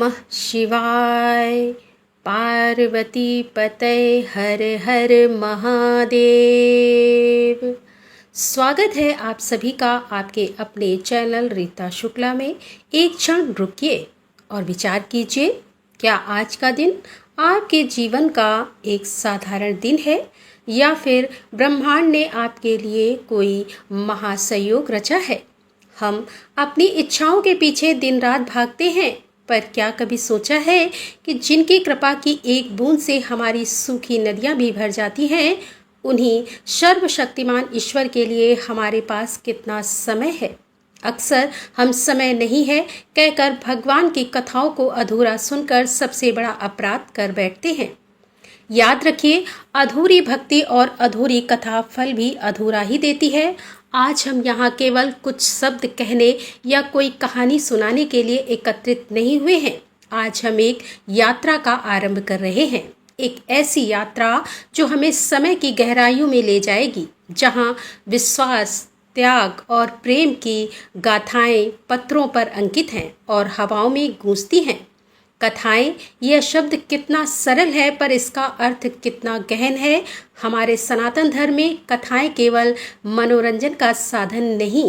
नमः शिवाय। पार्वती पतये हर हर महादेव। स्वागत है आप सभी का आपके अपने चैनल रीता शुक्ला में। एक क्षण रुकिए और विचार कीजिए, क्या आज का दिन आपके जीवन का एक साधारण दिन है या फिर ब्रह्मांड ने आपके लिए कोई महासंयोग रचा है। हम अपनी इच्छाओं के पीछे दिन रात भागते हैं, पर क्या कभी सोचा है कि जिनकी कृपा की एक बूंद से हमारी सूखी नदियां भी भर जाती हैं, उन्हीं सर्वशक्तिमान ईश्वर के लिए हमारे पास कितना समय है। अक्सर हम समय नहीं है कहकर भगवान की कथाओं को अधूरा सुनकर सबसे बड़ा अपराध कर बैठते हैं। याद रखिए, अधूरी भक्ति और अधूरी कथा फल भी अधूरा ही देती है। आज हम यहाँ केवल कुछ शब्द कहने या कोई कहानी सुनाने के लिए एकत्रित नहीं हुए हैं। आज हम एक यात्रा का आरंभ कर रहे हैं, एक ऐसी यात्रा जो हमें समय की गहराइयों में ले जाएगी, जहाँ विश्वास, त्याग और प्रेम की गाथाएं पत्रों पर अंकित हैं और हवाओं में गूंजती हैं। कथाएं, यह शब्द कितना सरल है पर इसका अर्थ कितना गहन है। हमारे सनातन धर्म में कथाएं केवल मनोरंजन का साधन नहीं,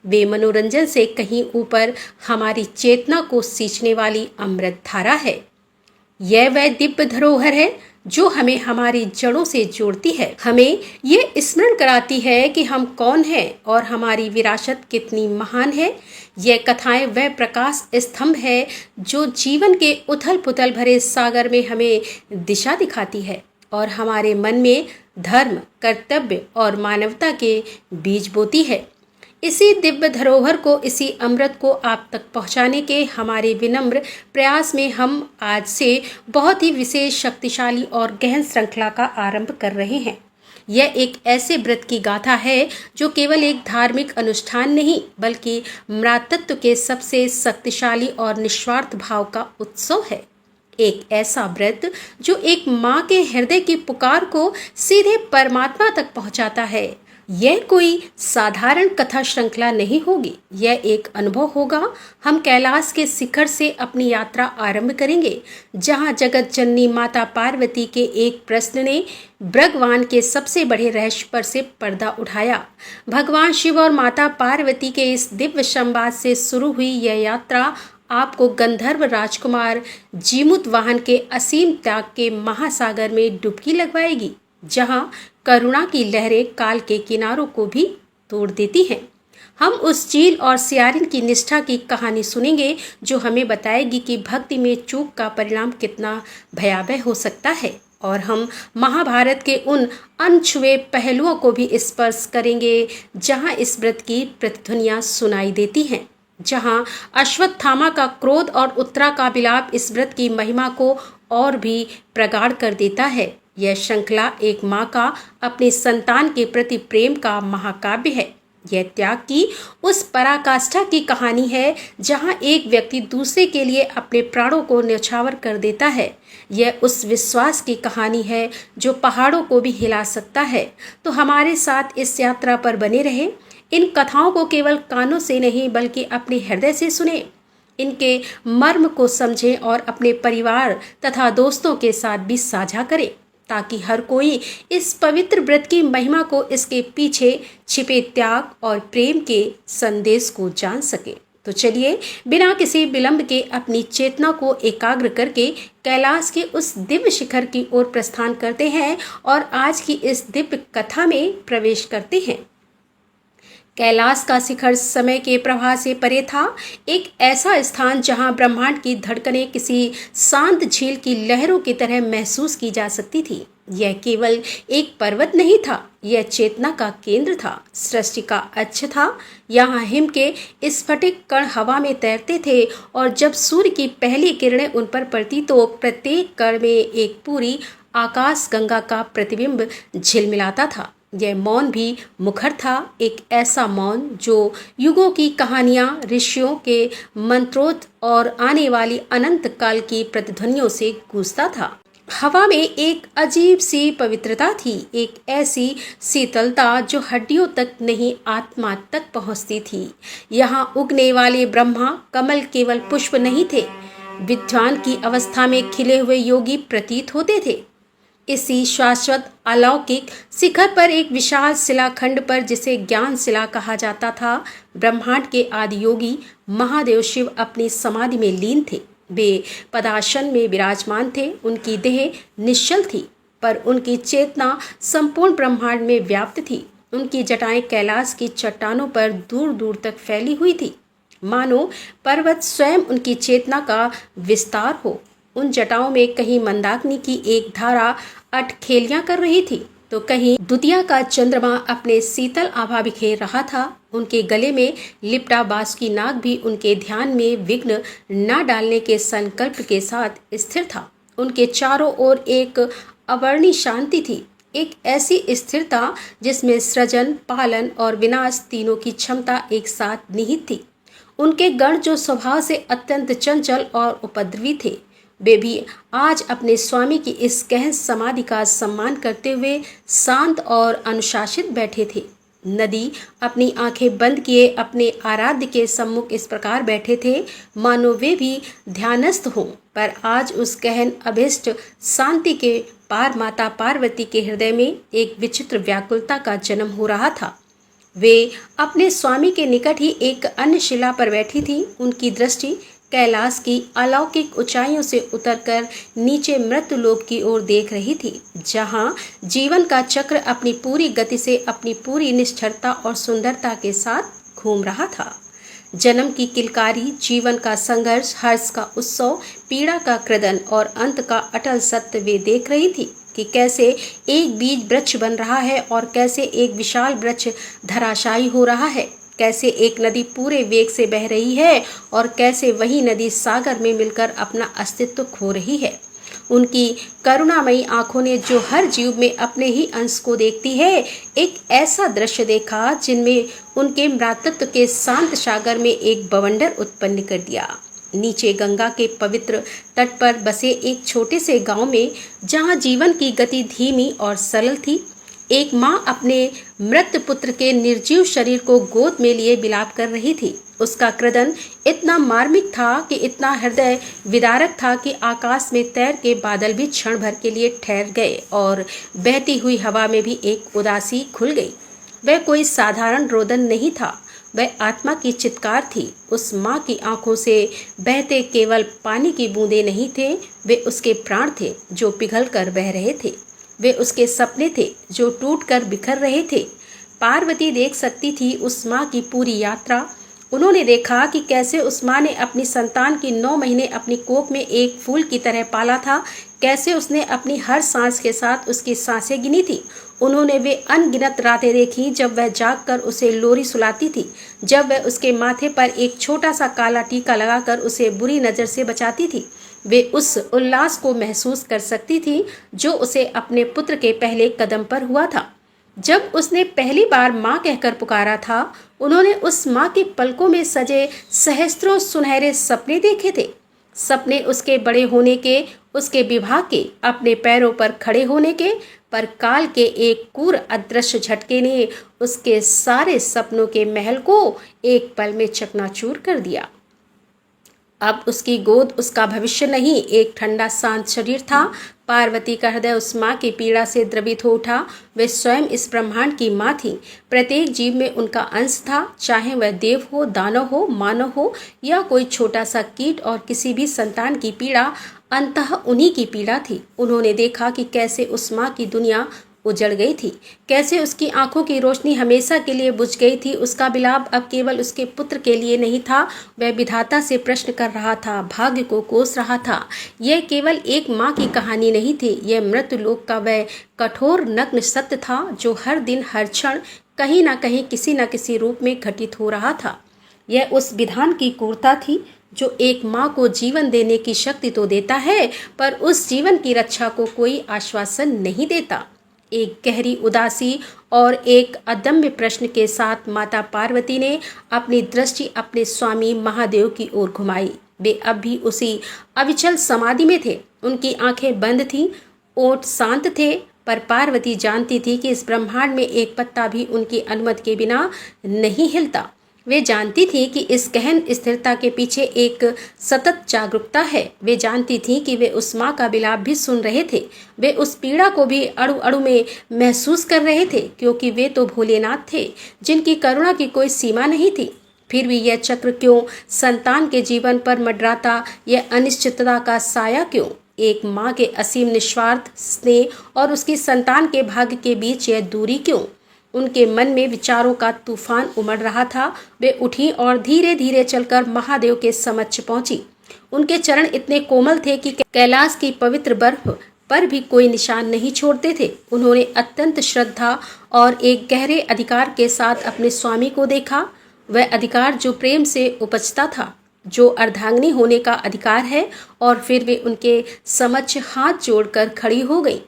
वे मनोरंजन से कहीं ऊपर हमारी चेतना को सींचने वाली अमृत धारा है। यह वह दिव्य धरोहर है जो हमें हमारी जड़ों से जोड़ती है, हमें ये स्मरण कराती है कि हम कौन हैं और हमारी विरासत कितनी महान है। यह कथाएं वह प्रकाश स्तंभ है जो जीवन के उथल पुथल भरे सागर में हमें दिशा दिखाती है और हमारे मन में धर्म, कर्तव्य और मानवता के बीज बोती है। इसी दिव्य धरोहर को, इसी अमृत को आप तक पहुंचाने के हमारे विनम्र प्रयास में हम आज से बहुत ही विशेष, शक्तिशाली और गहन श्रृंखला का आरंभ कर रहे हैं। यह एक ऐसे व्रत की गाथा है जो केवल एक धार्मिक अनुष्ठान नहीं, बल्कि मातृत्व के सबसे शक्तिशाली और निस्वार्थ भाव का उत्सव है। एक ऐसा व्रत जो एक माँ के हृदय की पुकार को सीधे परमात्मा तक पहुँचाता है। यह कोई साधारण कथा श्रृंखला नहीं होगी, यह एक अनुभव होगा। हम कैलाश के शिखर से अपनी यात्रा आरंभ करेंगे, जहां जगत जननी माता पार्वती के एक प्रश्न ने भगवान के सबसे बड़े रहस्य पर से पर्दा उठाया। भगवान शिव और माता पार्वती के इस दिव्य संवाद से शुरू हुई यह यात्रा आपको गंधर्व राजकुमार जीमूत वाहन के असीम त्याग के महासागर में डुबकी लगवाएगी, जहां करुणा की लहरें काल के किनारों को भी तोड़ देती हैं। हम उस चील और सियारिन की निष्ठा की कहानी सुनेंगे जो हमें बताएगी कि भक्ति में चूक का परिणाम कितना भयावह हो सकता है, और हम महाभारत के उन अनछुए पहलुओं को भी स्पर्श करेंगे जहां इस व्रत की प्रतिध्वनियां सुनाई देती हैं, जहां अश्वत्थामा का क्रोध और उत्तरा का विलाप इस व्रत की महिमा को और भी प्रगाढ़ कर देता है। यह श्रृंखला एक माँ का अपने संतान के प्रति प्रेम का महाकाव्य है। यह त्याग की उस पराकाष्ठा की कहानी है जहाँ एक व्यक्ति दूसरे के लिए अपने प्राणों को न्यौछावर कर देता है। यह उस विश्वास की कहानी है जो पहाड़ों को भी हिला सकता है। तो हमारे साथ इस यात्रा पर बने रहें। इन कथाओं को केवल कानों से नहीं, बल्कि अपने हृदय से सुने, इनके मर्म को समझें और अपने परिवार तथा दोस्तों के साथ भी साझा करें, ताकि हर कोई इस पवित्र व्रत की महिमा को, इसके पीछे छिपे त्याग और प्रेम के संदेश को जान सके। तो चलिए, बिना किसी विलंब के अपनी चेतना को एकाग्र करके कैलाश के उस दिव्य शिखर की ओर प्रस्थान करते हैं और आज की इस दिव्य कथा में प्रवेश करते हैं। कैलाश का शिखर समय के प्रवाह से परे था, एक ऐसा स्थान जहां ब्रह्मांड की धड़कनें किसी शांत झील की लहरों की तरह महसूस की जा सकती थी। यह केवल एक पर्वत नहीं था, यह चेतना का केंद्र था, सृष्टि का अक्ष था। यहाँ हिम के स्फटिक कण हवा में तैरते थे और जब सूर्य की पहली किरणें उन पर पड़ती तो प्रत्येक कण में एक पूरी आकाश गंगा का प्रतिबिंब झिलमिलाता था। यह मौन भी मुखर था, एक ऐसा मौन जो युगों की कहानियां, ऋषियों के मंत्रोक्त और आने वाली अनंत काल की प्रतिध्वनियों से गूंजता था। हवा में एक अजीब सी पवित्रता थी, एक ऐसी शीतलता जो हड्डियों तक नहीं, आत्मा तक पहुंचती थी। यहाँ उगने वाले ब्रह्मा कमल केवल पुष्प नहीं थे, विद्वान की अवस्था में खिले हुए योगी प्रतीत होते थे। इसी शाश्वत अलौकिक शिखर पर एक विशाल शिलाखंड पर, जिसे ज्ञान शिला कहा जाता था, ब्रह्मांड के आदि योगी महादेव शिव अपनी समाधि में लीन थे। वे पदासन में विराजमान थे। उनकी देह निश्चल थी, पर उनकी चेतना संपूर्ण ब्रह्मांड में व्याप्त थी। उनकी जटाएं कैलाश की चट्टानों पर दूर दूर तक फैली हुई थी, मानो पर्वत स्वयं उनकी चेतना का विस्तार हो। उन जटाओं में कहीं मंदाकिनी की एक धारा अठखेलियां कर रही थी, तो कहीं दुतिया का चंद्रमा अपने शीतल आभा बिखेर रहा था। उनके गले में लिपटा बासुकी नाग भी उनके ध्यान में विघ्न न डालने के संकल्प के साथ स्थिर था। उनके चारों ओर एक अवर्णी शांति थी, एक ऐसी स्थिरता जिसमें सृजन, पालन और विनाश तीनों की क्षमता एक साथ निहित थी। उनके गण, जो स्वभाव से अत्यंत चंचल और उपद्रवी थे, वे भी आज अपने स्वामी की इस गहन समाधि का सम्मान करते हुए शांत और अनुशासित बैठे थे। नदी अपनी आंखें बंद किए अपने आराध्य के सम्मुख इस प्रकार बैठे थे, मानो वे भी ध्यानस्थ हों। पर आज उस गहन अभिष्ट शांति के पार माता पार्वती के हृदय में एक विचित्र व्याकुलता का जन्म हो रहा था। वे अपने स्वामी के निकट ही एक अन्य शिला पर बैठी थी। उनकी दृष्टि कैलाश की अलौकिक ऊंचाइयों से उतरकर नीचे मृत्युलोक की ओर देख रही थी, जहां जीवन का चक्र अपनी पूरी गति से, अपनी पूरी निष्ठुरता और सुंदरता के साथ घूम रहा था। जन्म की किलकारी, जीवन का संघर्ष, हर्ष का उत्सव, पीड़ा का क्रदन और अंत का अटल सत्य वे देख रही थी कि कैसे एक बीज वृक्ष बन रहा है और कैसे एक विशाल वृक्ष धराशायी हो रहा है, कैसे एक नदी पूरे वेग से बह रही है और कैसे वही नदी सागर में मिलकर अपना अस्तित्व खो रही है। उनकी करुणामयी आंखों ने, जो हर जीव में अपने ही अंश को देखती है, एक ऐसा दृश्य देखा जिनमें उनके मातृत्व के शांत सागर में एक बवंडर उत्पन्न कर दिया। नीचे गंगा के पवित्र तट पर बसे एक छोटे से गांव में, जहां जीवन की गति धीमी और सरल थी, एक माँ अपने मृत पुत्र के निर्जीव शरीर को गोद में लिए विलाप कर रही थी। उसका क्रदन इतना मार्मिक था, कि इतना हृदय विदारक था कि आकाश में तैर के बादल भी क्षण भर के लिए ठहर गए और बहती हुई हवा में भी एक उदासी खुल गई। वह कोई साधारण रोदन नहीं था, वह आत्मा की चित्कार थी। उस माँ की आंखों से बहते केवल पानी की बूंदें नहीं थे, वे उसके प्राण थे जो पिघल कर बह रहे थे। वे उसके सपने थे जो टूटकर बिखर रहे थे। पार्वती देख सकती थी उस माँ की पूरी यात्रा। उन्होंने देखा कि कैसे उस माँ ने अपनी संतान की 9 महीने अपनी कोख में एक फूल की तरह पाला था, कैसे उसने अपनी हर सांस के साथ उसकी सांसें गिनी थी। उन्होंने वे अनगिनत रातें देखी जब वह जागकर उसे लोरी सुलाती थी, जब वह उसके माथे पर एक छोटा सा काला टीका लगाकर उसे बुरी नज़र से बचाती थी। वे उस उल्लास को महसूस कर सकती थी जो उसे अपने पुत्र के पहले कदम पर हुआ था। जब उसने पहली बार माँ कहकर पुकारा था, उन्होंने उस माँ की पलकों में सजे सहस्त्रों सुनहरे सपने देखे थे। सपने उसके बड़े होने के, उसके विवाह के, अपने पैरों पर खड़े होने के। पर काल के एक क्रूर अदृश्य झटके ने उसके सारे सपनों के महल को एक पल में चकनाचूर कर दिया। अब उसकी गोद उसका भविष्य नहीं, एक ठंडा शांत शरीर था। पार्वती का हृदय उस माँ की पीड़ा से द्रवित हो उठा। वे स्वयं इस ब्रह्मांड की माँ थी। प्रत्येक जीव में उनका अंश था, चाहे वह देव हो, दानव हो, मानव हो या कोई छोटा सा कीट, और किसी भी संतान की पीड़ा अंततः उन्हीं की पीड़ा थी। उन्होंने देखा कि कैसे उस माँ की दुनिया उजड़ गई थी, कैसे उसकी आंखों की रोशनी हमेशा के लिए बुझ गई थी। उसका विलाप अब केवल उसके पुत्र के लिए नहीं था, वह विधाता से प्रश्न कर रहा था, भाग्य को कोस रहा था। यह केवल एक माँ की कहानी नहीं थी, यह मृत्युलोक का वह कठोर नग्न सत्य था जो हर दिन हर क्षण कहीं न कहीं किसी न किसी रूप में घटित हो रहा था। यह उस विधान की क्रूरता थी जो एक माँ को जीवन देने की शक्ति तो देता है, पर उस जीवन की रक्षा को कोई आश्वासन नहीं देता। एक गहरी उदासी और एक अदम्य प्रश्न के साथ माता पार्वती ने अपनी दृष्टि अपने स्वामी महादेव की ओर घुमाई। वे अब भी उसी अविचल समाधि में थे। उनकी आंखें बंद थीं, ओठ शांत थे, पर पार्वती जानती थी कि इस ब्रह्मांड में एक पत्ता भी उनकी अनुमति के बिना नहीं हिलता। वे जानती थी कि इस गहन स्थिरता के पीछे एक सतत जागरूकता है। वे जानती थी कि वे उस माँ का विलाप भी सुन रहे थे। वे उस पीड़ा को भी अणु अणु में महसूस कर रहे थे, क्योंकि वे तो भोलेनाथ थे जिनकी करुणा की कोई सीमा नहीं थी। फिर भी यह चक्र क्यों संतान के जीवन पर मंडराता, यह अनिश्चितता का साया क्यों? एक माँ के असीम निस्वार्थ स्नेह और उसकी संतान के भाग्य के बीच यह दूरी क्यों? उनके मन में विचारों का तूफान उमड़ रहा था। वे उठी और धीरे धीरे चलकर महादेव के समक्ष पहुंची। उनके चरण इतने कोमल थे कि कैलाश की पवित्र बर्फ पर भी कोई निशान नहीं छोड़ते थे। उन्होंने अत्यंत श्रद्धा और एक गहरे अधिकार के साथ अपने स्वामी को देखा। वह अधिकार जो प्रेम से उपजता था, जो अर्धांगिनी होने का अधिकार है। और फिर वे उनके समक्ष हाथ जोड़कर खड़ी हो गई,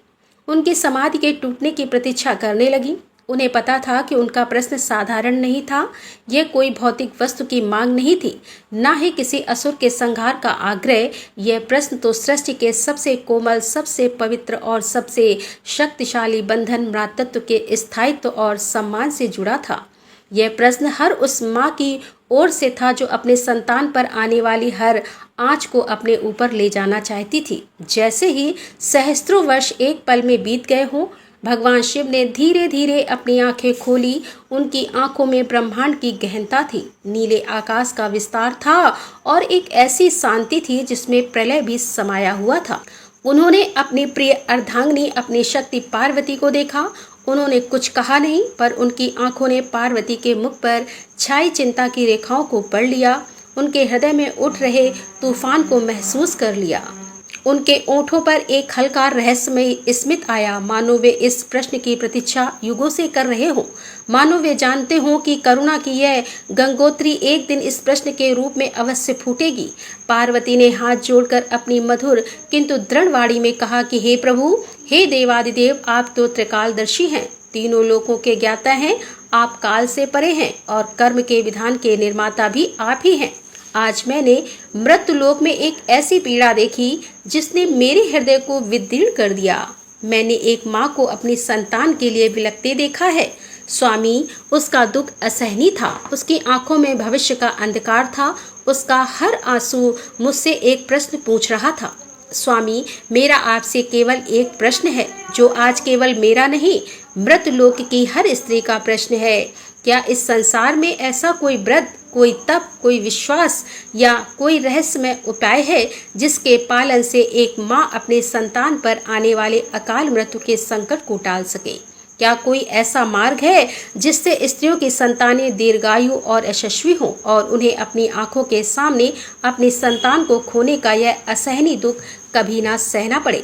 उनकी समाधि के टूटने की प्रतीक्षा करने लगी। उन्हें पता था कि उनका प्रश्न साधारण नहीं था। यह कोई भौतिक वस्तु की मांग नहीं थी, न ही किसी असुर के संहार का आग्रह। यह प्रश्न तो सृष्टि के सबसे कोमल, सबसे पवित्र और सबसे शक्तिशाली बंधन मातृत्व के स्थायित्व और सम्मान से जुड़ा था। यह प्रश्न हर उस माँ की ओर से था जो अपने संतान पर आने वाली हर आँच को अपने ऊपर ले जाना चाहती थी। जैसे ही सहस्त्रों वर्ष एक पल में बीत गए हों, भगवान शिव ने धीरे धीरे अपनी आंखें खोली। उनकी आंखों में ब्रह्मांड की गहनता थी, नीले आकाश का विस्तार था और एक ऐसी शांति थी जिसमें प्रलय भी समाया हुआ था। उन्होंने अपनी प्रिय अर्धांगिनी, अपनी शक्ति पार्वती को देखा। उन्होंने कुछ कहा नहीं, पर उनकी आंखों ने पार्वती के मुख पर छाई चिंता की रेखाओं को पढ़ लिया। उनके हृदय में उठ रहे तूफान को महसूस कर लिया। उनके ओठों पर एक हल्का रहस्यमय स्मित आया, मानो वे इस प्रश्न की प्रतीक्षा युगों से कर रहे हों। मानो वे जानते हों कि करुणा की यह गंगोत्री एक दिन इस प्रश्न के रूप में अवश्य फूटेगी। पार्वती ने हाथ जोड़कर अपनी मधुर किंतु दृढ़ वाणी में कहा कि हे प्रभु, हे देवादिदेव, आप तो त्रिकालदर्शी हैं, तीनों लोकों के ज्ञाता हैं। आप काल से परे हैं और कर्म के विधान के निर्माता भी आप ही हैं। आज मैंने मृत्युलोक में एक ऐसी पीड़ा देखी जिसने मेरे हृदय को विदीर्ण कर दिया। मैंने एक माँ को अपनी संतान के लिए बिलखते देखा है। स्वामी, उसका दुख असहनीय था। उसकी आंखों में भविष्य का अंधकार था। उसका हर आंसू मुझसे एक प्रश्न पूछ रहा था। स्वामी, मेरा आपसे केवल एक प्रश्न है, जो आज केवल मेरा नहीं, मृत्युलोक की हर स्त्री का प्रश्न है। क्या इस संसार में ऐसा कोई व्रत, कोई तप, कोई विश्वास या कोई रहस्यमय उपाय है जिसके पालन से एक माँ अपने संतान पर आने वाले अकाल मृत्यु के संकट को टाल सके? क्या कोई ऐसा मार्ग है जिससे स्त्रियों की संतानें दीर्घायु और यशस्वी हों और उन्हें अपनी आंखों के सामने अपनी संतान को खोने का यह असहनीय दुख कभी ना सहना पड़े?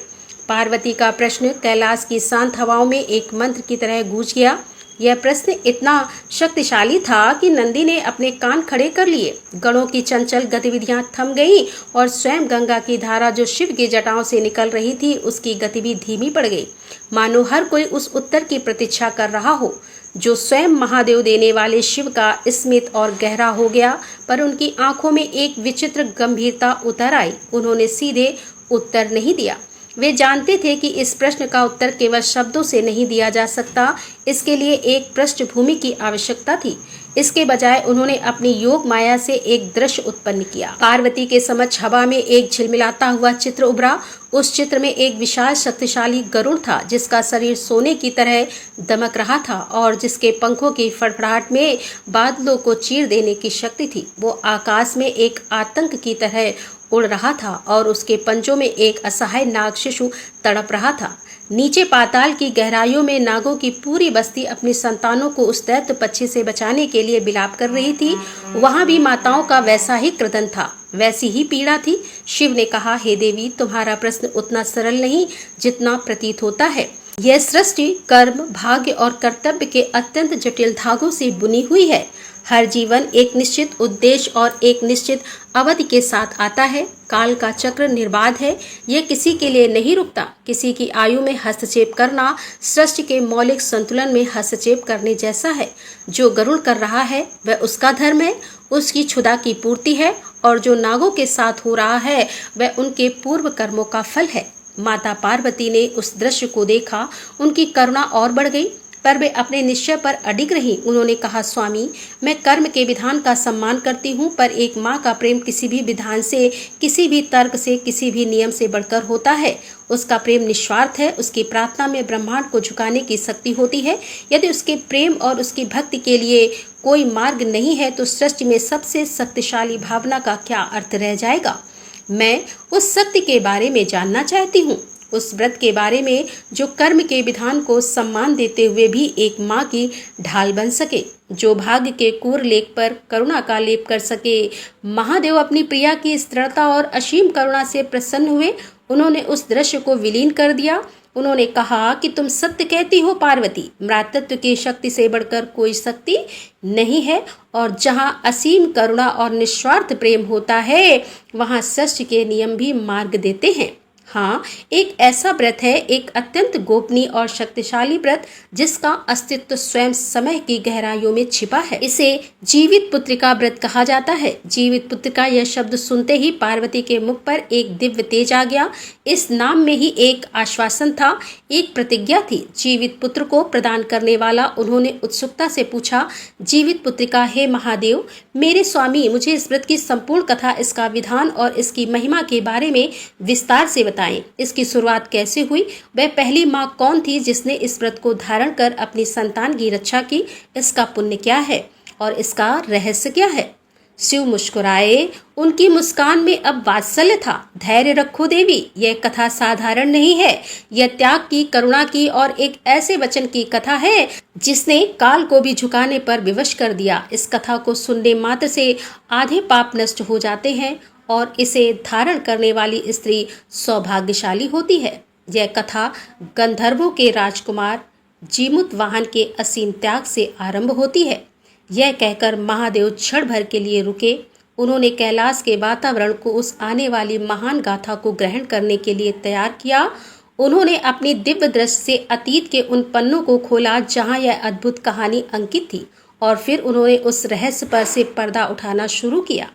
पार्वती का प्रश्न कैलाश की शांत हवाओं में एक मंत्र की तरह गूंज गया। यह प्रश्न इतना शक्तिशाली था कि नंदी ने अपने कान खड़े कर लिए। गणों की चंचल गतिविधियां थम गईं और स्वयं गंगा की धारा जो शिव की जटाओं से निकल रही थी, उसकी गति भी धीमी पड़ गई। मानो हर कोई उस उत्तर की प्रतीक्षा कर रहा हो जो स्वयं महादेव देने वाले शिव का स्मित और गहरा हो गया। पर उनकी आंखों में एक विचित्र गंभीरता उतर आई। उन्होंने सीधे उत्तर नहीं दिया। वे जानते थे कि इस प्रश्न का उत्तर केवल शब्दों से नहीं दिया जा सकता। इसके लिए एक पृष्ठभूमि की आवश्यकता थी। इसके बजाय उन्होंने अपनी योग माया से एक दृश्य उत्पन्न किया। पार्वती के समक्ष हवा में एक झिलमिलाता हुआ चित्र उभरा। उस चित्र में एक विशाल शक्तिशाली गरुड़ था, जिसका शरीर सोने की तरह दमक रहा था और जिसके पंखों की फड़फड़ाहट में बादलों को चीर देने की शक्ति थी। वो आकाश में एक आतंक की तरह उड़ रहा था और उसके पंजों में एक असहाय नाग शिशु तड़प रहा था। नीचे पाताल की गहराइयों में नागों की पूरी बस्ती अपनी संतानों को उस दैत्य पक्षी से बचाने के लिए विलाप कर रही थी। वहां भी माताओं का वैसा ही क्रदन था, वैसी ही पीड़ा थी। शिव ने कहा, हे देवी, तुम्हारा प्रश्न उतना सरल नहीं जितना प्रतीत होता है। यह सृष्टि कर्म, भाग्य और कर्तव्य के अत्यंत जटिल धागों से बुनी हुई है। हर जीवन एक निश्चित उद्देश्य और एक निश्चित अवधि के साथ आता है। काल का चक्र निर्बाध है, यह किसी के लिए नहीं रुकता। किसी की आयु में हस्तक्षेप करना सृष्टि के मौलिक संतुलन में हस्तक्षेप करने जैसा है। जो गरुड़ कर रहा है वह उसका धर्म है, उसकी क्षुधा की पूर्ति है, और जो नागों के साथ हो रहा है वह उनके पूर्व कर्मों का फल है। माता पार्वती ने उस दृश्य को देखा। उनकी करुणा और बढ़ गई। पर वे अपने निश्चय पर अडिग रहीं। उन्होंने कहा, स्वामी, मैं कर्म के विधान का सम्मान करती हूँ, पर एक माँ का प्रेम किसी भी विधान से, किसी भी तर्क से, किसी भी नियम से बढ़कर होता है। उसका प्रेम निस्वार्थ है। उसकी प्रार्थना में ब्रह्मांड को झुकाने की शक्ति होती है। यदि उसके प्रेम और उसकी भक्ति के लिए कोई मार्ग नहीं है तो सृष्टि में सबसे शक्तिशाली भावना का क्या अर्थ रह जाएगा। मैं उस शक्ति के बारे में जानना चाहती हूँ, उस व्रत के बारे में जो कर्म के विधान को सम्मान देते हुए भी एक माँ की ढाल बन सके, जो भाग्य के कूर लेख पर करुणा का लेप कर सके। महादेव अपनी प्रिया की स्थिरता और असीम करुणा से प्रसन्न हुए। उन्होंने उस दृश्य को विलीन कर दिया। उन्होंने कहा कि तुम सत्य कहती हो पार्वती, मातृत्व की शक्ति से बढ़कर कोई शक्ति नहीं है, और जहाँ असीम करुणा और निस्वार्थ प्रेम होता है वहाँ सृष्टि के नियम भी मार्ग देते हैं। हाँ, एक ऐसा व्रत है, एक अत्यंत गोपनीय और शक्तिशाली व्रत जिसका अस्तित्व स्वयं समय की गहराइयों में छिपा है। इसे जीवित पुत्रिका व्रत कहा जाता है। जीवित पुत्रिका यह शब्द सुनते ही पार्वती के मुख पर एक दिव्य तेज आ गया। इस नाम में ही एक आश्वासन था, एक प्रतिज्ञा थी। जीवित पुत्र को प्रदान करने वाला उन्होंने उत्सुकता से पूछा, जीवित पुत्रिका, हे महादेव, मेरे स्वामी, मुझे इस व्रत की संपूर्ण कथा, इसका विधान और इसकी महिमा के बारे में विस्तार से बताएं। इसकी शुरुआत कैसे हुई? वह पहली माँ कौन थी जिसने इस व्रत को धारण कर अपनी संतान की रक्षा की? इसका पुण्य क्या है और इसका रहस्य क्या है? शिव मुस्कुराए। उनकी मुस्कान में अब वात्सल्य था। धैर्य रखो देवी, यह कथा साधारण नहीं है। यह त्याग की, करुणा की और एक ऐसे वचन की कथा है जिसने काल को भी झुकाने पर विवश कर दिया। इस कथा को सुनने मात्र से आधे पाप नष्ट हो जाते हैं और इसे धारण करने वाली स्त्री सौभाग्यशाली होती है। यह कथा गंधर्वों के राजकुमार जीमूतवाहन के असीम त्याग से आरंभ होती है। यह कहकर महादेव क्षण भर के लिए रुके। उन्होंने कैलाश के वातावरण को उस आने वाली महान गाथा को ग्रहण करने के लिए तैयार किया। उन्होंने अपनी दिव्य दृष्टि से अतीत के उन पन्नों को खोला जहां यह अद्भुत कहानी अंकित थी, और फिर उन्होंने उस रहस्य पर से पर्दा उठाना शुरू किया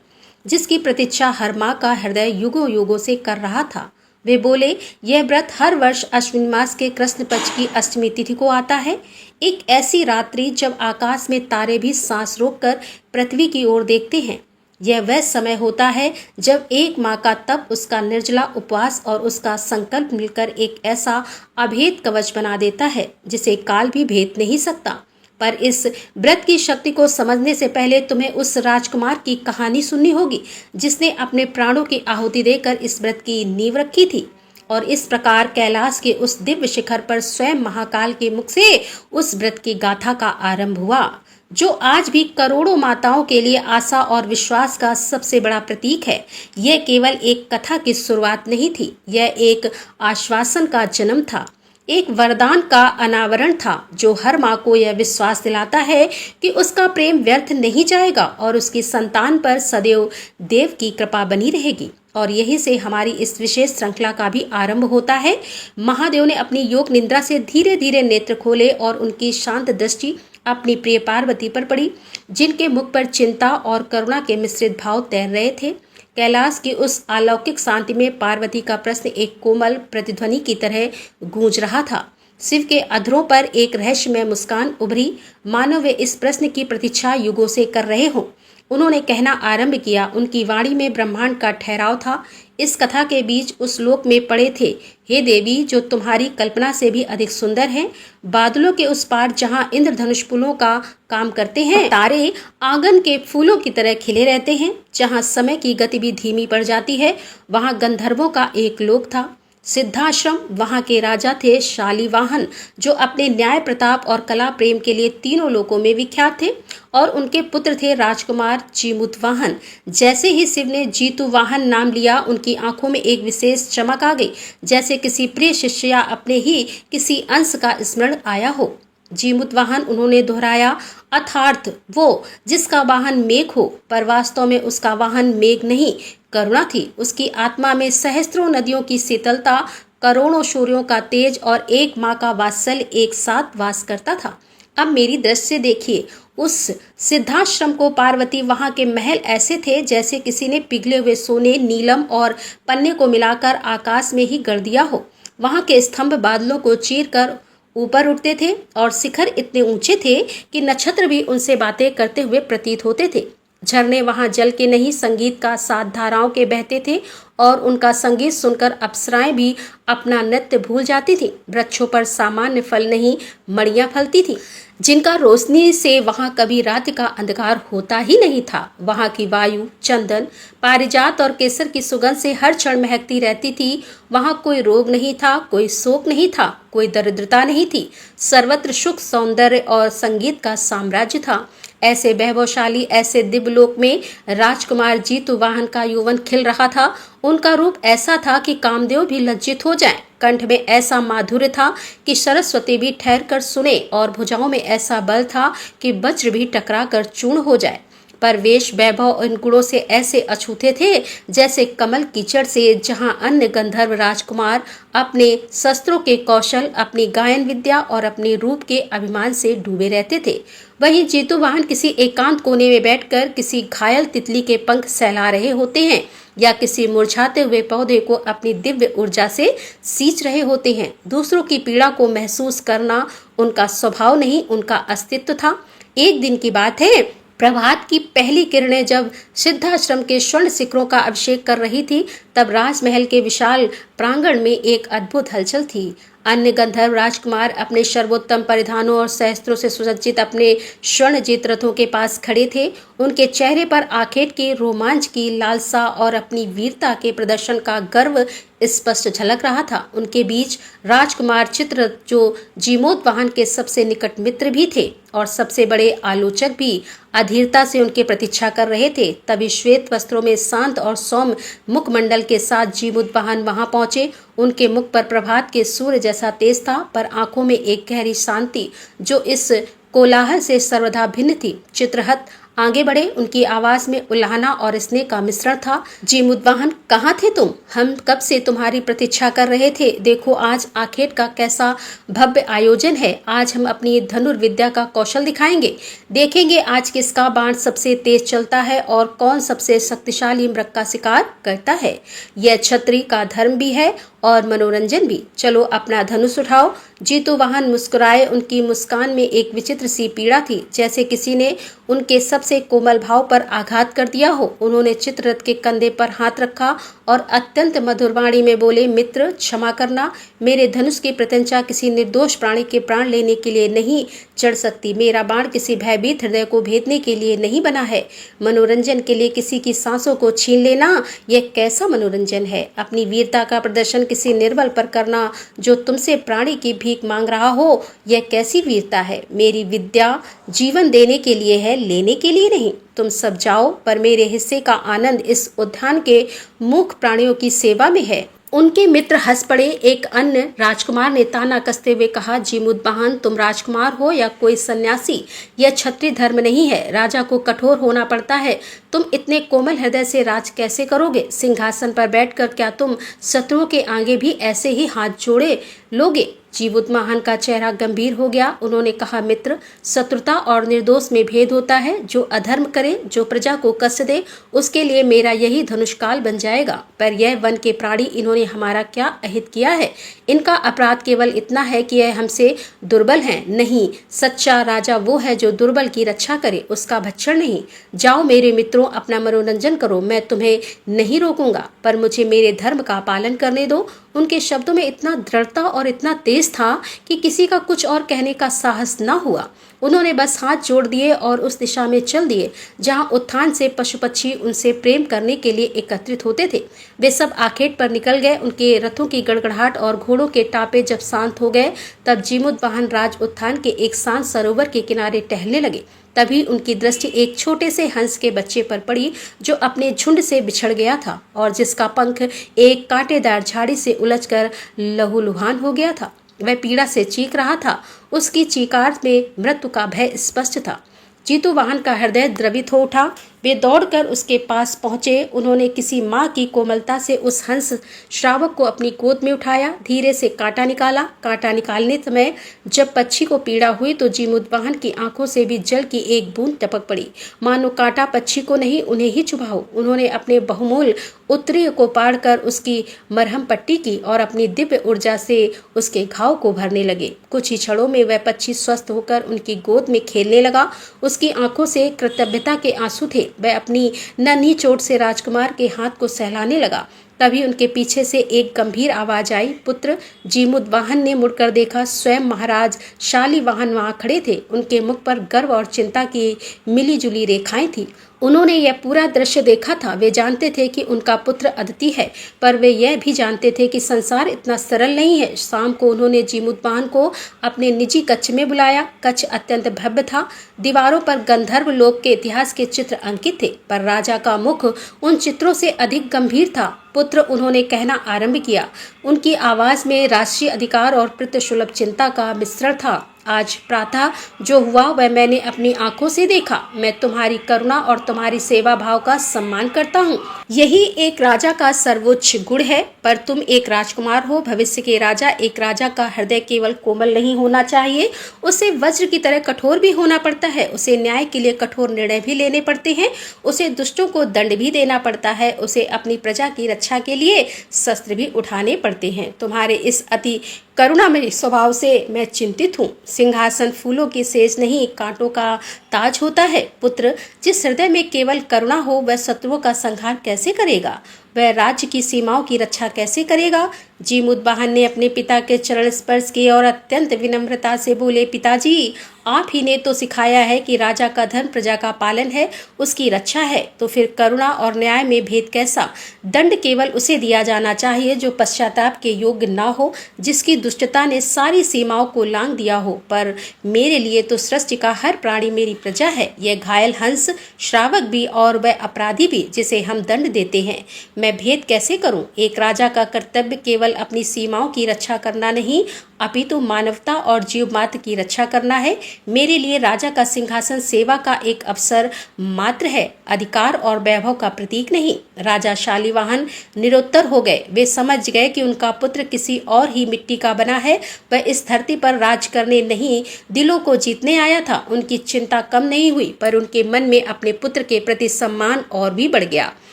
जिसकी प्रतीक्षा हर माँ का हृदय युगों युगों से कर रहा था। वे बोले, यह व्रत हर वर्ष अश्विन मास के कृष्ण पक्ष की अष्टमी तिथि को आता है। एक ऐसी रात्रि जब आकाश में तारे भी सांस रोककर पृथ्वी की ओर देखते हैं। यह वह समय होता है जब एक माँ का तप, उसका निर्जला उपवास और उसका संकल्प मिलकर एक ऐसा अभेद कवच बना देता है जिसे काल भी भेद नहीं सकता। पर इस व्रत की शक्ति को समझने से पहले तुम्हें उस राजकुमार की कहानी सुननी होगी जिसने अपने प्राणों की आहुति देकर इस व्रत की नींव रखी थी। और इस प्रकार कैलाश के उस दिव्य शिखर पर स्वयं महाकाल के मुख से उस व्रत की गाथा का आरंभ हुआ, जो आज भी करोड़ों माताओं के लिए आशा और विश्वास का सबसे बड़ा प्रतीक है। यह केवल एक कथा की शुरुआत नहीं थी, यह एक आश्वासन का जन्म था, एक वरदान का अनावरण था जो हर माँ को यह विश्वास दिलाता है कि उसका प्रेम व्यर्थ नहीं जाएगा और उसकी संतान पर सदैव देव की कृपा बनी रहेगी। और यहीं से हमारी इस विशेष श्रृंखला का भी आरंभ होता है। महादेव ने अपनी योग निद्रा से धीरे धीरे नेत्र खोले और उनकी शांत दृष्टि अपनी प्रिय पार्वती पर पड़ी, जिनके मुख पर चिंता और करुणा के मिश्रित भाव तैर रहे थे। कैलाश की उस अलौकिक शांति में पार्वती का प्रश्न एक कोमल प्रतिध्वनि की तरह गूंज रहा था। शिव के अधरों पर एक रहस्यमय मुस्कान उभरी, मानो वे इस प्रश्न की प्रतीक्षा युगों से कर रहे हों। उन्होंने कहना आरंभ किया। उनकी वाणी में ब्रह्मांड का ठहराव था। इस कथा के बीच उस लोक में पड़े थे, हे देवी, जो तुम्हारी कल्पना से भी अधिक सुंदर है। बादलों के उस पार जहाँ इंद्रधनुष फूलों का काम करते हैं, तारे आंगन के फूलों की तरह खिले रहते हैं, जहाँ समय की गति भी धीमी पड़ जाती है, वहाँ गंधर्वों का एक लोक था। सिद्धाश्रम, वहाँ के राजा थे शालीवाहन, जो अपने न्याय, प्रताप और कला प्रेम के लिए तीनों लोकों में विख्यात थे, और उनके पुत्र थे राजकुमार जीमूतवाहन। जैसे ही शिव ने जीतुवाहन नाम लिया, उनकी आंखों में एक विशेष चमक आ गई, जैसे किसी प्रिय शिष्य या अपने ही किसी अंश का स्मरण आया हो। जीमूतवाहन, उन्होंने दोहराया, अर्थात वो जिसका वाहन मेघ हो, पर वास्तव में उसका वाहन मेघ नहीं, करुणा थी। उसकी आत्मा में सहस्त्रों नदियों की शीतलता, करोड़ों सूर्यों का तेज और एक माँ का वात्सल्य एक साथ वास करता था। अब मेरी दृष्टि से देखिए उस सिद्धाश्रम को। पार्वती, वहाँ के महल ऐसे थे जैसे किसी ने पिघले हुए सोने, नीलम और पन्ने को मिलाकर आकाश में ही गढ़ दिया हो। वहाँ के स्तंभ बादलों को चीर कर ऊपर उठते थे और शिखर इतने ऊंचे थे कि नक्षत्र भी उनसे बातें करते हुए प्रतीत होते थे। झरने वहां जल के नहीं संगीत का साथ धाराओं के बहते थे और उनका संगीत सुनकर अप्सराएं भी अपना नृत्य भूल जाती थी। वृक्षों पर सामान्य फल नहीं मणियां फलती थी, जिनका रोशनी से वहां कभी रात का अंधकार होता ही नहीं था। वहां की वायु चंदन, पारिजात और केसर की सुगंध से हर क्षण महकती रहती थी। वहां कोई रोग नहीं था, कोई शोक नहीं था, कोई दरिद्रता नहीं थी। सर्वत्र सुख, सौंदर्य और संगीत का साम्राज्य था। ऐसे वैभवशाली, ऐसे दिव्यलोक में राजकुमार जीतूवाहन का यौवन खिल रहा था। उनका रूप ऐसा था कि कामदेव भी लज्जित हो जाएं। कंठ में ऐसा माधुर्य था कि सरस्वती भी ठहर कर सुने और भुजाओं में ऐसा बल था कि वज्र भी टकरा कर चूर्ण हो जाए। पर वेश वैभव इन गुणों से ऐसे अछूते थे जैसे कमल कीचड़ से, जहां अन्य गंधर्व राजकुमार अपने शस्त्रों के कौशल, अपनी गायन विद्या और अपने रूप के अभिमान से डूबे रहते थे। वहीं जीतूवाहन किसी एकांत कोने में बैठकर किसी घायल तितली के पंख सहला रहे होते हैं या किसी मुरझाते हुए पौधे को अपनी दिव्य ऊर्जा से सींच रहे होते हैं। दूसरों की पीड़ा को महसूस करना उनका स्वभाव नहीं, उनका अस्तित्व था। एक दिन की बात है, प्रभात की पहली किरणें जब सिद्धाश्रम के स्वर्ण शिखरों का अभिषेक कर रही थी, तब राजमहल के विशाल प्रांगण में एक अद्भुत हलचल थी। अन्य गंधर्व राजकुमार अपने सर्वोत्तम परिधानों और सहस्त्रों से सुसज्जित अपने स्वर्ण जीत रथों के पास खड़े थे। उनके चेहरे पर आखेट के रोमांच की लालसा और अपनी वीरता के प्रदर्शन का गर्व स्पष्ट झलक रहा था। उनके बीच राजकुमार चित्ररथ, जो जीमूतवाहन के सबसे निकट मित्र भी थे और सबसे बड़े आलोचक भी, अधीरता से उनकी प्रतीक्षा कर रहे थे। तभी श्वेत वस्त्रों में शांत और सौम्य मुखमंडल के साथ जीमूतवाहन वहां पहुंचे। उनके मुख पर प्रभात के सूर्य जैसा तेज था, पर आंखों में एक गहरी शांति जो इस कोलाहल से सर्वथा भिन्न थी। चित्ररथ आगे बढ़े। उनकी आवाज में उल्लाहना और स्नेह का मिश्रण था। जीमूतवाहन, कहाँ थे तुम? हम कब से तुम्हारी प्रतीक्षा कर रहे थे। देखो आज आखेट का कैसा भव्य आयोजन है। आज हम अपनी धनुर्विद्या का कौशल दिखाएंगे। देखेंगे आज किसका बाण सबसे तेज चलता है और कौन सबसे शक्तिशाली मृग का शिकार करता है। यह क्षत्रिय का धर्म भी है और मनोरंजन भी। चलो अपना धनुष उठाओ। जीतूवाहन मुस्कुराए। उनकी मुस्कान में एक विचित्र सी पीड़ा थी, जैसे किसी ने उनके सबसे कोमल भाव पर आघात कर दिया हो। उन्होंने चित्ररथ के कंधे पर हाथ रखा और अत्यंत मधुर वाणी में बोले, मित्र क्षमा करना, मेरे धनुष की प्रत्यंचा किसी निर्दोष प्राणी के प्राण लेने के लिए नहीं चढ़ सकती। मेरा बाण किसी भयभीत हृदय को भेदने के लिए नहीं बना है। मनोरंजन के लिए किसी की सांसों को छीन लेना, यह कैसा मनोरंजन है। अपनी वीरता का प्रदर्शन किसी निर्बल पर करना जो तुमसे प्राणी की भीख मांग रहा हो, यह कैसी वीरता है। मेरी विद्या जीवन देने के लिए है, लेने के लिए नहीं। तुम सब जाओ, पर मेरे हिस्से का आनंद इस उद्यान के मूक प्राणियों की सेवा में है। उनके मित्र हंस पड़े। एक अन्य राजकुमार ने ताना कसते हुए कहा, जीमूतवाहन, तुम राजकुमार हो या कोई सन्यासी, यह क्षत्रिय धर्म नहीं है। राजा को कठोर होना पड़ता है। तुम इतने कोमल हृदय से राज कैसे करोगे? सिंहासन पर बैठकर क्या तुम शत्रुओं के आगे भी ऐसे ही हाथ जोड़े लोगे? जीमूतवाहन का चेहरा गंभीर हो गया। उन्होंने कहा, मित्र, शत्रुता और निर्दोष में भेद होता है। जो अधर्म करे, जो प्रजा को कष्ट दे, उसके लिए मेरा यही धनुष्काल बन जाएगा। पर यह वन के प्राणी, इन्होंने हमारा क्या अहित किया है? इनका अपराध केवल इतना है कि यह हमसे दुर्बल हैं। नहीं, सच्चा राजा वो है जो दुर्बल की रक्षा करे, उसका भक्षण नहीं। जाओ मेरे मित्रों, अपना मनोरंजन करो, मैं तुम्हें नहीं रोकूंगा, पर मुझे मेरे धर्म का पालन करने दो। उनके शब्दों में इतना दृढ़ता और इतना तेज था कि किसी का कुछ और कहने का साहस न हुआ। उन्होंने बस हाथ जोड़ दिए और उस दिशा में चल दिए जहां उत्थान से पशु पक्षी उनसे प्रेम करने के लिए एकत्रित होते थे। वे सब आखेट पर निकल गए। उनके रथों की गड़गड़ाहट और घोड़ों के टापे जब शांत हो गए, तब जीमूतवाहन राज उत्थान के एक शांत सरोवर के किनारे टहलने लगे। तभी उनकी दृष्टि एक छोटे से हंस के बच्चे पर पड़ी जो अपने झुंड से बिछड़ गया था और जिसका पंख एक कांटेदार झाड़ी से उलझकर लहूलुहान हो गया था। वह पीड़ा से चीख रहा था। उसकी चीकार में मृत्यु का भय स्पष्ट था। जीतूवाहन का हृदय द्रवित हो उठा। वे दौड़कर उसके पास पहुंचे। उन्होंने किसी माँ की कोमलता से उस हंस श्रावक को अपनी गोद में उठाया, धीरे से कांटा निकाला। कांटा निकालने समय जब पक्षी को पीड़ा हुई तो जीमुतवाहन की आंखों से भी जल की एक बूंद टपक पड़ी, मानो कांटा पक्षी को नहीं उन्हें ही चुभा हो। उन्होंने अपने बहुमूल्य उत्तरीय को पाड़कर उसकी मरहम पट्टी की और अपनी दिव्य ऊर्जा से उसके घाव को भरने लगे। कुछ ही क्षणों में वह पक्षी स्वस्थ होकर उनकी गोद में खेलने लगा। उसकी आंखों से कृतज्ञता के आंसू थे। वह अपनी नन्ही चोट से राजकुमार के हाथ को सहलाने लगा। तभी उनके पीछे से एक गंभीर आवाज आई। पुत्र जीमुतवाहन ने मुड़कर देखा। स्वयं महाराज शालीवाहन वहां खड़े थे। उनके मुख पर गर्व और चिंता की मिलीजुली रेखाएं थी। उन्होंने यह पूरा दृश्य देखा था। वे जानते थे कि उनका पुत्र अदिति है, पर वे यह भी जानते थे कि संसार इतना सरल नहीं है। शाम को उन्होंने जीमुतवाहन को अपने निजी कक्ष में बुलाया। कक्ष अत्यंत भव्य था। दीवारों पर गंधर्व लोक के इतिहास के चित्र अंकित थे, पर राजा का मुख उन चित्रों से अधिक गंभीर था। पुत्र, उन्होंने कहना आरंभ किया। उनकी आवाज में राष्ट्रीय अधिकार और पितृसुलभ चिंता का मिश्रण था। आज प्रातः जो हुआ वह मैंने अपनी आंखों से देखा। मैं तुम्हारी करुणा और तुम्हारी सेवा भाव का सम्मान करता हूँ। यही एक राजा का सर्वोच्च गुण है, पर तुम एक राजकुमार हो, भविष्य के राजा। एक राजा का हृदय केवल कोमल नहीं होना चाहिए, उसे वज्र की तरह कठोर भी होना पड़ता है। उसे न्याय के लिए कठोर निर्णय भी लेने पड़ते हैं। उसे दुष्टों को दंड भी देना पड़ता है। उसे अपनी प्रजा की रक्षा के लिए शस्त्र भी उठाने पड़ते हैं। तुम्हारे इस अति करुणामयी स्वभाव से मैं चिंतित हूँ। सिंहासन फूलों की सेज नहीं, कांटों का ताज होता है। पुत्र, जिस हृदय में केवल करुणा हो वह शत्रुओं का संहार कैसे करेगा? वह राज्य की सीमाओं की रक्षा कैसे करेगा? जीमुतवाहन ने अपने पिता के चरण स्पर्श किए और अत्यंत विनम्रता से बोले, पिताजी, आप ही ने तो सिखाया है कि राजा का धर्म प्रजा का पालन है, उसकी रक्षा है। तो फिर करुणा और न्याय में भेद कैसा? दंड केवल उसे दिया जाना चाहिए जो पश्चाताप के योग्य ना हो, जिसकी दुष्टता ने सारी सीमाओं को लांघ दिया हो। पर मेरे लिए तो सृष्टि का हर प्राणी मेरी प्रजा है। यह घायल हंस श्रावक भी और वह अपराधी भी जिसे हम दंड देते हैं। मैं भेद कैसे करूं? एक राजा का कर्तव्य केवल अपनी सीमाओं की रक्षा करना नहीं, अपितु मानवता और जीव मात्र की रक्षा करना है। मेरे लिए राजा का सिंहासन सेवा का एक अवसर मात्र है, अधिकार और वैभव का प्रतीक नहीं। राजा शालीवाहन निरुत्तर हो गए। वे समझ गए कि उनका पुत्र किसी और ही मिट्टी का बना है। वह इस धरती पर राज करने नहीं, दिलों को जीतने आया था। उनकी चिंता कम नहीं हुई, पर उनके मन में अपने पुत्र के प्रति सम्मान और भी बढ़ गया।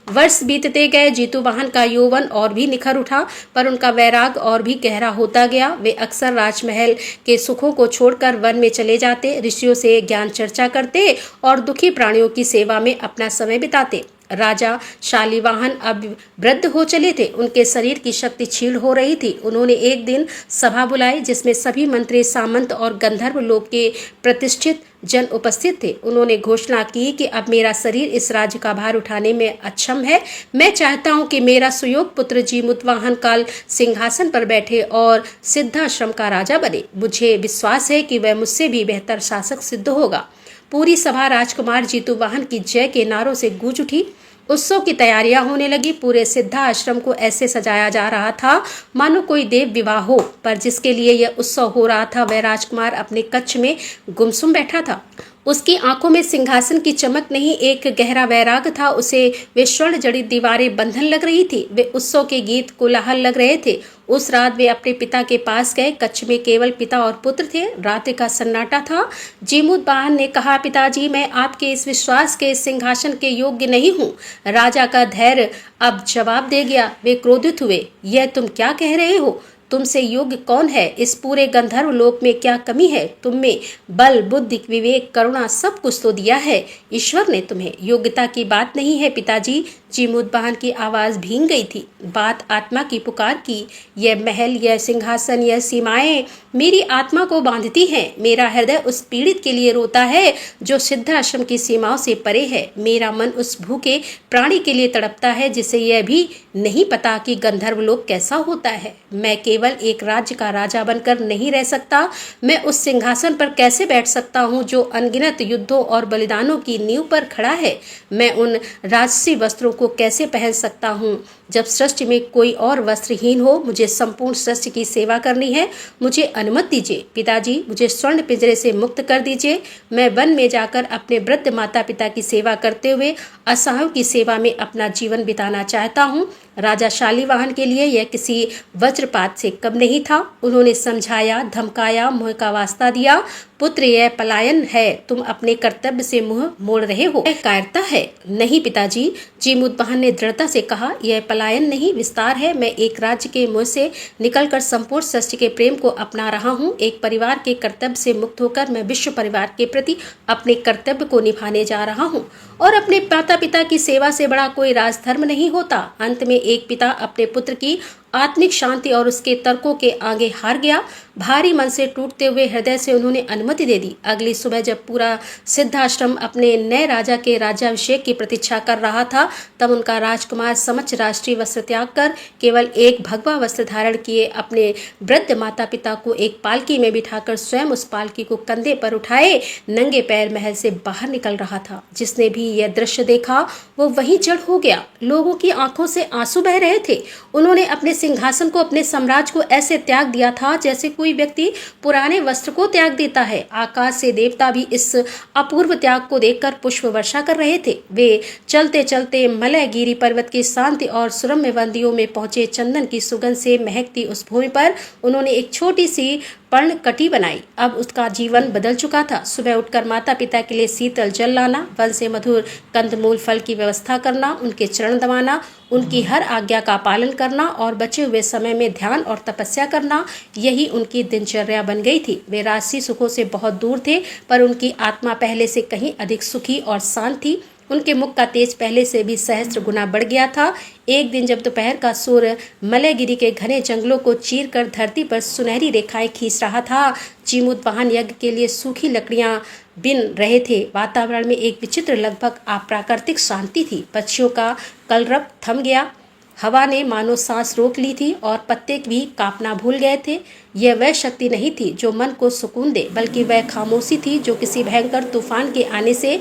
वर्ष बीतते गए। जीतूवाहन का यौवन और भी निखर उठा, पर उनका वैराग और भी गहरा होता गया। वे अक्सर राजमहल के सुखों को छोड़कर वन में चले जाते, ऋषियों से ज्ञान चर्चा करते और दुखी प्राणियों की सेवा में अपना समय बिताते। राजा शालीवाहन अब वृद्ध हो चले थे। उनके शरीर की शक्ति क्षीण हो रही थी। उन्होंने एक दिन सभा बुलाई जिसमें सभी मंत्री, सामंत और गंधर्व लोक के प्रतिष्ठित जन उपस्थित थे। उन्होंने घोषणा की कि अब मेरा शरीर इस राज्य का भार उठाने में अक्षम है। मैं चाहता हूं कि मेरा सुयोग पुत्र जीमुतवाहन काल सिंहासन पर बैठे और सिद्धाश्रम का राजा बने। मुझे विश्वास है कि वह मुझसे भी बेहतर शासक सिद्ध होगा। पूरी सभा राजकुमार जीतूवाहन की जय के नारों से गूंज उठी। उत्सव की तैयारियां होने लगी। पूरे सिद्धा आश्रम को ऐसे सजाया जा रहा था मानो कोई देव विवाह हो, पर जिसके लिए यह उत्सव हो रहा था वह राजकुमार अपने कक्ष में गुमसुम बैठा था। उसकी आंखों में सिंहासन की चमक नहीं, एक गहरा वैराग था। उसे वे स्वर्ण जड़ित दीवारें बंधन लग रही थी। वे उत्सव के गीत कोलाहल लग रहे थे। उस रात वे अपने पिता के पास गए। कक्ष में केवल पिता और पुत्र थे। रात का सन्नाटा था। जीमुतवाहन ने कहा, पिताजी, मैं आपके इस विश्वास के सिंहासन के योग्य नहीं हूँ। राजा का धैर्य अब जवाब दे गया। वे क्रोधित हुए। यह तुम क्या कह रहे हो? तुमसे योग्य कौन है? इस पूरे गंधर्व लोक में क्या कमी है? तुम में बल, बुद्धि, विवेक, करुणा सब कुछ तो दिया है। ईश्वर ने तुम्हें। योग्यता की बात नहीं है पिताजी। जीमुतवाहन की आवाज भींग गई थी। बात आत्मा की पुकार की। यह महल, यह सिंहासन, यह सीमाएं मेरी आत्मा को बांधती हैं। मेरा हृदय उस पीड़ित के लिए रोता है जो सिद्धाश्रम की सीमाओं से परे है। मेरा मन उस भूखे प्राणी के लिए तड़पता है जिसे यह भी नहीं पता कि गंधर्व लोक कैसा होता है। मैं केवल एक राज्य का राजा बनकर नहीं रह सकता। मैं उस सिंहासन पर कैसे बैठ सकता हूँ जो अनगिनत युद्धों और बलिदानों की नींव पर खड़ा है। मैं उन राजसी वस्त्रों को कैसे पहन सकता हूँ जब सृष्टि में कोई और वस्त्रहीन हो, मुझे संपूर्ण सृष्टि की सेवा करनी है। मुझे अनुमति दीजिए पिताजी, मुझे स्वर्ण पिंजरे से मुक्त कर दीजिए। मैं वन में जाकर अपने वृद्ध माता पिता की सेवा करते हुए असहायों की सेवा में अपना जीवन बिताना चाहता हूँ। राजा शालीवाहन के लिए यह किसी वज्रपात से कम नहीं था। उन्होंने समझाया, धमकाया, मुँह का वास्ता दिया। पुत्र, यह पलायन है, तुम अपने कर्तव्य से मुंह मोड़ रहे हो। यह कायरता है। नहीं पिताजी, जीमूतवाहन ने दृढ़ता से कहा, यह पलायन नहीं, विस्तार है। मैं एक राज्य के मुंह से निकलकर संपूर्ण सृष्टि के प्रेम को अपना रहा हूँ। एक परिवार के कर्तव्य से मुक्त होकर मैं विश्व परिवार के प्रति अपने कर्तव्य को निभाने जा रहा हूँ। और अपने माता पिता की सेवा से बड़ा कोई राजधर्म नहीं होता। अंत में एक पिता अपने पुत्र की आत्मिक शांति और उसके तर्कों के आगे हार गया। भारी मन से टूटते हुए हृदय से उन्होंने अनुमति दे दी। अगली सुबह जब पूरा सिद्धाश्रम अपने नए राजा के राज्याभिषेक की प्रतीक्षा कर रहा था, तब उनका राजकुमार समक्ष राष्ट्रीय वस्त्र त्याग कर केवल एक भगवा वस्त्र धारण किए अपने वृद्ध माता पिता को एक पालकी में बिठाकर स्वयं उस पालकी को कंधे पर उठाए नंगे पैर महल से बाहर निकल रहा था। जिसने भी यह दृश्य देखा वो वहीं जड़ हो गया। लोगों की आंखों से आंसू बह रहे थे। उन्होंने अपने सिंहासन को, अपने साम्राज्य को ऐसे त्याग दिया था जैसे कोई व्यक्ति पुराने वस्त्र को त्याग देता है। आकाश से देवता भी इस अपूर्व त्याग को देखकर पुष्प वर्षा कर रहे थे। वे चलते चलते मलयगिरी पर्वत की शांति और सुरम्य वंदियों में पहुंचे। चंदन की सुगंध से महकती उस भूमि पर उन्होंने एक छोटी सी पर्ण कटी बनाई। अब उसका जीवन बदल चुका था। सुबह उठकर माता पिता के लिए शीतल जल लाना, वन से मधुर कंदमूल फल की व्यवस्था करना, उनके चरण दबाना, उनकी हर आज्ञा का पालन करना और बचे हुए समय में ध्यान और तपस्या करना, यही उनकी दिनचर्या बन गई थी। वे राजसी सुखों से बहुत दूर थे, पर उनकी आत्मा पहले से कहीं अधिक सुखी और शांत थी। उनके मुख का तेज पहले से भी सहस्त्र गुना बढ़ गया था। एक दिन जब दोपहर का सूर्य मलयगिरी के घने जंगलों को चीरकर धरती पर सुनहरी रेखाएं खींच रहा था, जीमूतवाहन यज्ञ के लिए सूखी लकड़ियां बिन रहे थे। वातावरण में एक विचित्र, लगभग अप्राकृतिक शांति थी। पक्षियों का कलरव थम गया। हवा ने मानो सांस रोक ली थी और पत्ते भी कांपना भूल गए थे। यह वह शक्ति नहीं थी जो मन को सुकून दे, बल्कि वह खामोशी थी जो किसी भयंकर तूफान के आने से